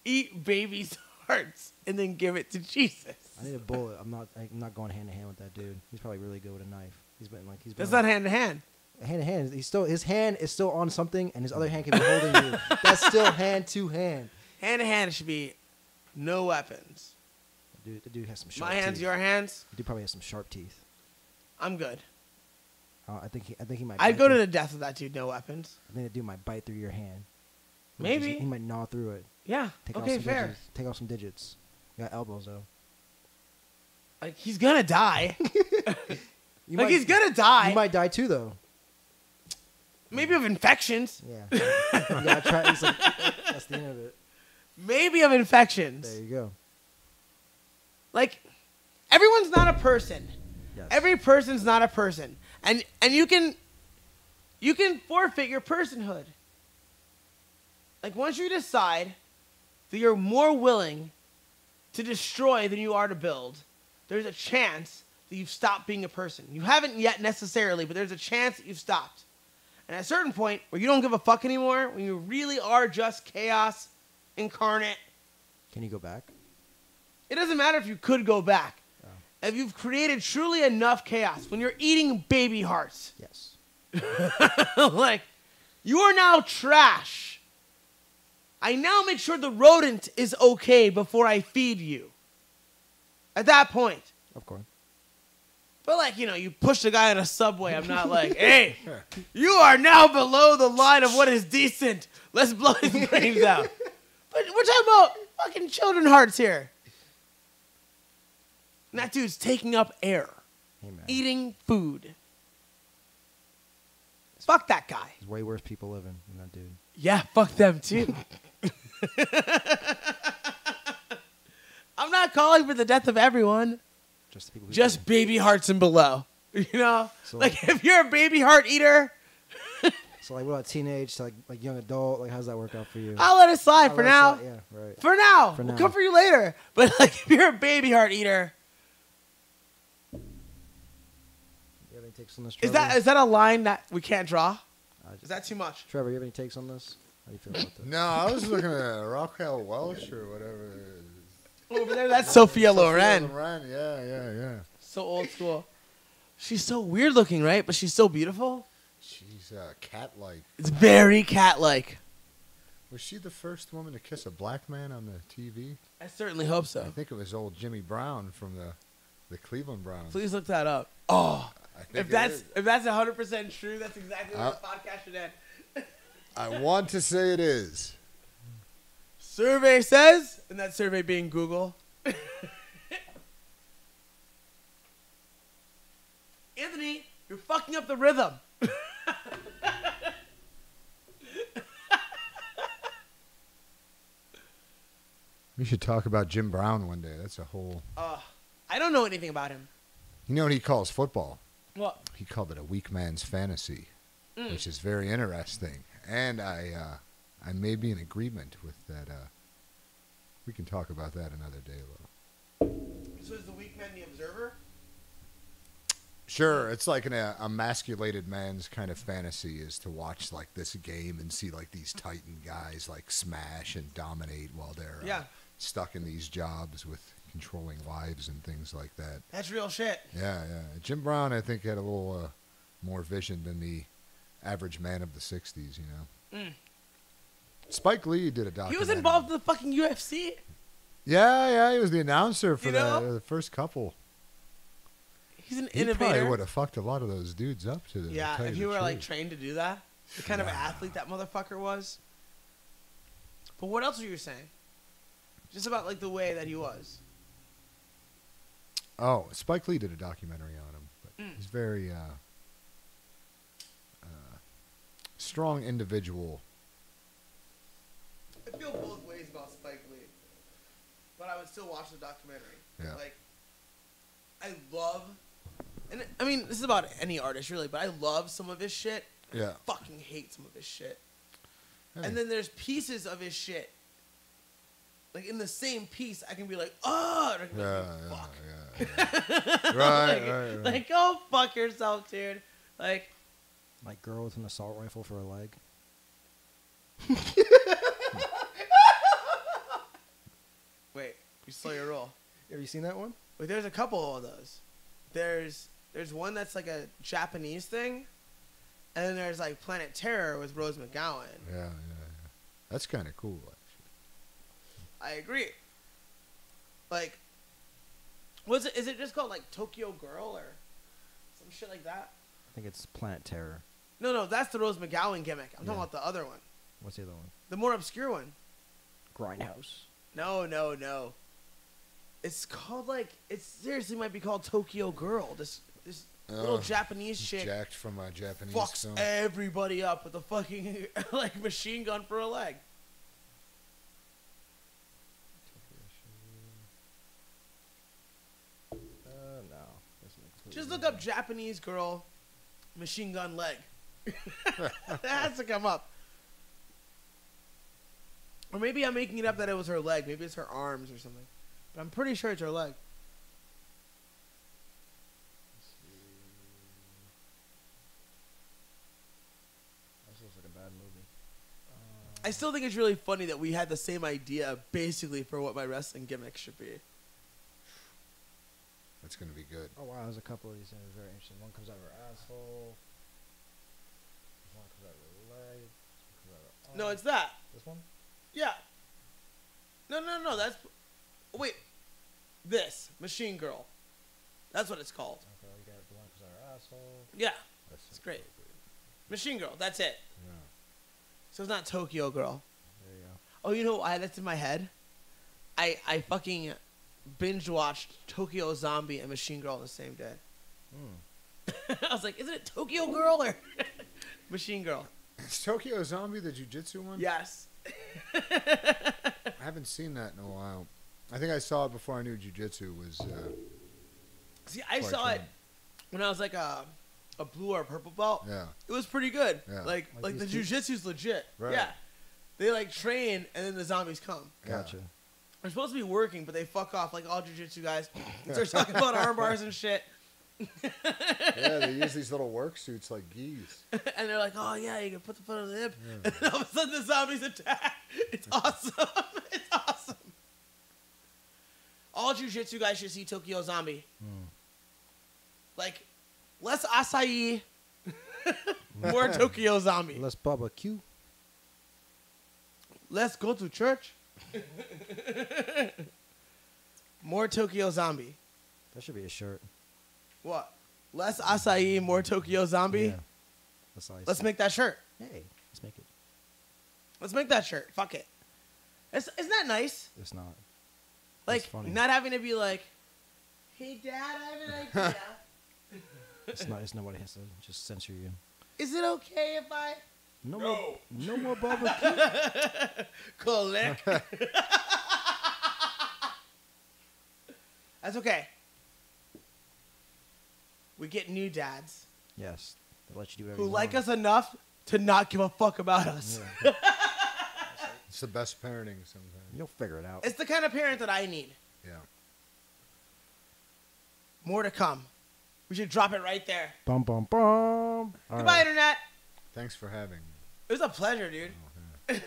[SPEAKER 2] eat baby's hearts and then give it to Jesus.
[SPEAKER 4] I need a bullet. I'm not going hand to hand with that dude. He's probably really good with a knife. He's been
[SPEAKER 2] That's not hand to hand.
[SPEAKER 4] hand to hand. His hand is still on something, and his other hand can be holding you. That's still hand to hand.
[SPEAKER 2] Hand to hand should be no weapons.
[SPEAKER 4] The dude has some sharp
[SPEAKER 2] My hands,
[SPEAKER 4] teeth.
[SPEAKER 2] your hands.
[SPEAKER 4] The dude probably has some sharp teeth.
[SPEAKER 2] I'm good.
[SPEAKER 4] I think he might.
[SPEAKER 2] I'd
[SPEAKER 4] bite
[SPEAKER 2] go to
[SPEAKER 4] through-
[SPEAKER 2] the death with that dude. No weapons.
[SPEAKER 4] I think the dude might bite through your hand.
[SPEAKER 2] Maybe.
[SPEAKER 4] He might gnaw through it.
[SPEAKER 2] Yeah.
[SPEAKER 4] Take off
[SPEAKER 2] Okay,
[SPEAKER 4] some
[SPEAKER 2] fair.
[SPEAKER 4] Digits. Take off some digits. You got elbows though.
[SPEAKER 2] Like he's gonna die.
[SPEAKER 4] You
[SPEAKER 2] Like he's gonna die.
[SPEAKER 4] You might die too though.
[SPEAKER 2] Maybe of infections.
[SPEAKER 4] Yeah. You gotta try. He's like, that's the end of it.
[SPEAKER 2] Maybe of infections.
[SPEAKER 4] There you go.
[SPEAKER 2] Like everyone's not a person.
[SPEAKER 4] Yes.
[SPEAKER 2] Every person's not a person. And you can forfeit your personhood. Like once you decide that you're more willing to destroy than you are to build, there's a chance that you've stopped being a person. You haven't yet necessarily, but there's a chance that you've stopped. And at a certain point where you don't give a fuck anymore, when you really are just chaos incarnate,
[SPEAKER 4] Can you go back?
[SPEAKER 2] it doesn't matter if you could go back.
[SPEAKER 4] Oh.
[SPEAKER 2] If you've created truly enough chaos, when you're eating baby hearts,
[SPEAKER 4] Yes.
[SPEAKER 2] like, you are now trash. I now make sure the rodent is okay before I feed you. At that point.
[SPEAKER 4] Of course.
[SPEAKER 2] But like, you push the guy on a subway. I'm not like, hey, you are now below the line of what is decent. Let's blow his brains out. But we're talking about fucking children hearts here. And that dude's taking up air,
[SPEAKER 4] Hey man.
[SPEAKER 2] eating food. Fuck that guy.
[SPEAKER 4] There's way worse people living than that dude.
[SPEAKER 2] Yeah, fuck them too. I'm not calling for the death of everyone.
[SPEAKER 4] Just the people. Who
[SPEAKER 2] Just baby hearts and below.
[SPEAKER 4] So,
[SPEAKER 2] Like if you're a baby heart eater,
[SPEAKER 4] So like, what about teenage to like young adult? Like, how's that work out for you?
[SPEAKER 2] I'll let it slide
[SPEAKER 4] Oh,
[SPEAKER 2] for
[SPEAKER 4] that's
[SPEAKER 2] now.
[SPEAKER 4] not- yeah. Right.
[SPEAKER 2] For now.
[SPEAKER 4] For
[SPEAKER 2] We'll
[SPEAKER 4] now.
[SPEAKER 2] come for you later. But like if you're a baby heart eater,
[SPEAKER 4] You have any takes on this?
[SPEAKER 2] is
[SPEAKER 4] Trevor?
[SPEAKER 2] that a line that we can't draw?
[SPEAKER 4] Just-
[SPEAKER 2] Is that too much?
[SPEAKER 4] Trevor, you have any takes on this? How do you feel about this?
[SPEAKER 3] No, I was looking at Raquel Welch or whatever.
[SPEAKER 2] Over there, that's Sophia Loren.
[SPEAKER 3] Loren, yeah.
[SPEAKER 2] So old school. She's so weird looking, right? But she's so beautiful.
[SPEAKER 3] She's cat-like.
[SPEAKER 2] It's very cat-like.
[SPEAKER 3] Was she the first woman to kiss a black man on the TV?
[SPEAKER 2] I certainly hope
[SPEAKER 3] I
[SPEAKER 2] so.
[SPEAKER 3] think it was old Jimmy Brown from the Cleveland Browns.
[SPEAKER 2] Please look that up. Oh,
[SPEAKER 3] I think
[SPEAKER 2] if
[SPEAKER 3] it
[SPEAKER 2] that's
[SPEAKER 3] is.
[SPEAKER 2] 100% true, that's exactly what the podcast should end.
[SPEAKER 3] I want to say it is.
[SPEAKER 2] Survey says, and that survey being Google. Anthony, you're fucking up the rhythm.
[SPEAKER 3] We should talk about Jim Brown one day. That's a whole...
[SPEAKER 2] I don't know anything about him.
[SPEAKER 3] You know what he calls football?
[SPEAKER 2] What?
[SPEAKER 3] He called it a weak man's fantasy, which is very interesting. And I may be in agreement with that. We can talk about that another day, though.
[SPEAKER 2] So is the weak man the observer?
[SPEAKER 3] Sure, it's like an emasculated man's kind of fantasy is to watch like this game and see like these Titan guys like smash and dominate while they're stuck in these jobs with controlling wives and things like that.
[SPEAKER 2] That's real shit.
[SPEAKER 3] Yeah. Jim Brown, I think, had a little more vision than the average man of the 60s, you know. Spike Lee did a documentary.
[SPEAKER 2] He was involved in the fucking UFC.
[SPEAKER 3] Yeah, he was the announcer for
[SPEAKER 2] You know?
[SPEAKER 3] the first couple.
[SPEAKER 2] He's an
[SPEAKER 3] He
[SPEAKER 2] innovator.
[SPEAKER 3] probably would have fucked a lot of those dudes up to the
[SPEAKER 2] Yeah,
[SPEAKER 3] tell
[SPEAKER 2] if
[SPEAKER 3] you
[SPEAKER 2] you
[SPEAKER 3] the
[SPEAKER 2] were like
[SPEAKER 3] truth.
[SPEAKER 2] trained to do that, the kind of athlete that motherfucker was. But what else were you saying? Just about like the way that he was.
[SPEAKER 3] Oh, Spike Lee did a documentary on him. But he's very strong individual.
[SPEAKER 2] I feel both ways about Spike Lee, but I would still watch the documentary.
[SPEAKER 3] Yeah.
[SPEAKER 2] Like, I love, and I mean, this is about any artist really, but I love some of his shit
[SPEAKER 3] Yeah.
[SPEAKER 2] Fucking hate some of his shit.
[SPEAKER 3] Hey.
[SPEAKER 2] And then there's pieces of his shit. Like in the same piece, I can be like, oh, or I can be
[SPEAKER 3] Yeah,
[SPEAKER 2] like, fuck.
[SPEAKER 3] yeah. Right, right.
[SPEAKER 2] Like, go fuck yourself, dude. Like,
[SPEAKER 4] Like girl with an assault rifle for a leg.
[SPEAKER 2] wait, you slow your roll.
[SPEAKER 4] Have you seen that one?
[SPEAKER 2] Wait, there's a couple of those. There's one that's like a Japanese thing, and then there's like Planet Terror with Rose McGowan.
[SPEAKER 3] Yeah. That's kind of cool, actually.
[SPEAKER 2] I agree. Like, was it? Is it just called like Tokyo Girl or some shit like that?
[SPEAKER 4] I think it's Planet Terror.
[SPEAKER 2] No, that's the Rose McGowan gimmick. I'm talking
[SPEAKER 4] Yeah.
[SPEAKER 2] about the other one,
[SPEAKER 4] What's the other one?
[SPEAKER 2] the more obscure one.
[SPEAKER 4] Grindhouse.
[SPEAKER 2] No. It's called like it seriously might be called Tokyo Girl. This little Japanese chick
[SPEAKER 3] Jacked from a Japanese
[SPEAKER 2] fucks
[SPEAKER 3] film.
[SPEAKER 2] everybody up with a fucking like machine gun for a leg.
[SPEAKER 4] No.
[SPEAKER 2] Just look up Japanese girl machine gun leg. That has to come up. Or maybe I'm making it up that it was her leg. Maybe it's her arms or something. But I'm pretty sure it's her leg.
[SPEAKER 4] This looks like a bad movie.
[SPEAKER 2] I still think it's really funny that we had the same idea basically for what my wrestling gimmick should be.
[SPEAKER 3] That's going to be good.
[SPEAKER 4] Oh wow, there's a couple of these things very interesting. One comes out of her asshole. One comes out of her leg. One comes out of her arm.
[SPEAKER 2] No, it's that.
[SPEAKER 4] This one?
[SPEAKER 2] Yeah. No. That's. Wait. This. Machine Girl. That's what it's called.
[SPEAKER 4] Okay, you got the one comes out of her asshole.
[SPEAKER 2] Yeah.
[SPEAKER 3] That's
[SPEAKER 2] It's great. Machine Girl. That's it.
[SPEAKER 3] Yeah.
[SPEAKER 2] So it's not Tokyo Girl.
[SPEAKER 4] There you go.
[SPEAKER 2] Oh, you know why that's in my head? I fucking binge watched Tokyo Zombie and Machine Girl on the same day. I was like, isn't it Tokyo Girl or Machine Girl?
[SPEAKER 3] Is Tokyo Zombie the jiu-jitsu one?
[SPEAKER 2] Yes.
[SPEAKER 3] I haven't seen that in a while. I think I saw it before I knew jiu-jitsu was...
[SPEAKER 2] See, I
[SPEAKER 3] quite
[SPEAKER 2] saw
[SPEAKER 3] fun.
[SPEAKER 2] it when I was like a blue or purple belt.
[SPEAKER 3] Yeah.
[SPEAKER 2] It was pretty good.
[SPEAKER 3] Yeah.
[SPEAKER 2] Like the
[SPEAKER 4] these two?
[SPEAKER 2] jujitsu's legit.
[SPEAKER 3] Right.
[SPEAKER 2] Yeah. They like train and then the zombies come.
[SPEAKER 4] Gotcha.
[SPEAKER 2] They're supposed to be working, but they fuck off like all jujitsu guys. And start talking about arm bars and shit.
[SPEAKER 3] Yeah, they use these little work suits like geese.
[SPEAKER 2] And they're like, oh yeah, you can put the foot on the hip. And then all of a sudden the zombies attack. It's awesome. It's awesome. All jujitsu guys should see Tokyo Zombie. Like, less acai, more Tokyo Zombie.
[SPEAKER 4] Let's barbecue.
[SPEAKER 2] Let's go to church. More Tokyo Zombie.
[SPEAKER 4] That should be a shirt.
[SPEAKER 2] What? Less acai, more Tokyo Zombie?
[SPEAKER 4] Yeah. That's all I
[SPEAKER 2] Let's
[SPEAKER 4] see.
[SPEAKER 2] make that shirt.
[SPEAKER 4] Hey, let's make it.
[SPEAKER 2] Let's make that shirt. Fuck it. Isn't that nice?
[SPEAKER 4] It's not.
[SPEAKER 2] Like,
[SPEAKER 4] funny.
[SPEAKER 2] not having to be like, hey, Dad, I have an idea.
[SPEAKER 4] It's not. It's nobody has to just censor you.
[SPEAKER 2] Is it okay if I...
[SPEAKER 4] No more barbecue.
[SPEAKER 2] Collect. That's okay. We get new dads
[SPEAKER 4] Yes, they'll let you do whatever
[SPEAKER 2] who
[SPEAKER 4] you
[SPEAKER 2] like
[SPEAKER 4] want.
[SPEAKER 2] us enough to not give a fuck about us.
[SPEAKER 4] Yeah.
[SPEAKER 3] It's the best parenting sometimes.
[SPEAKER 4] You'll figure it out.
[SPEAKER 2] It's the kind of parent that I need.
[SPEAKER 3] Yeah.
[SPEAKER 2] More to come. We should drop it right there.
[SPEAKER 4] Bum bum bum. All
[SPEAKER 2] Goodbye,
[SPEAKER 4] right.
[SPEAKER 2] Internet.
[SPEAKER 3] Thanks for having me.
[SPEAKER 2] It was a pleasure, dude.
[SPEAKER 3] Oh, yeah.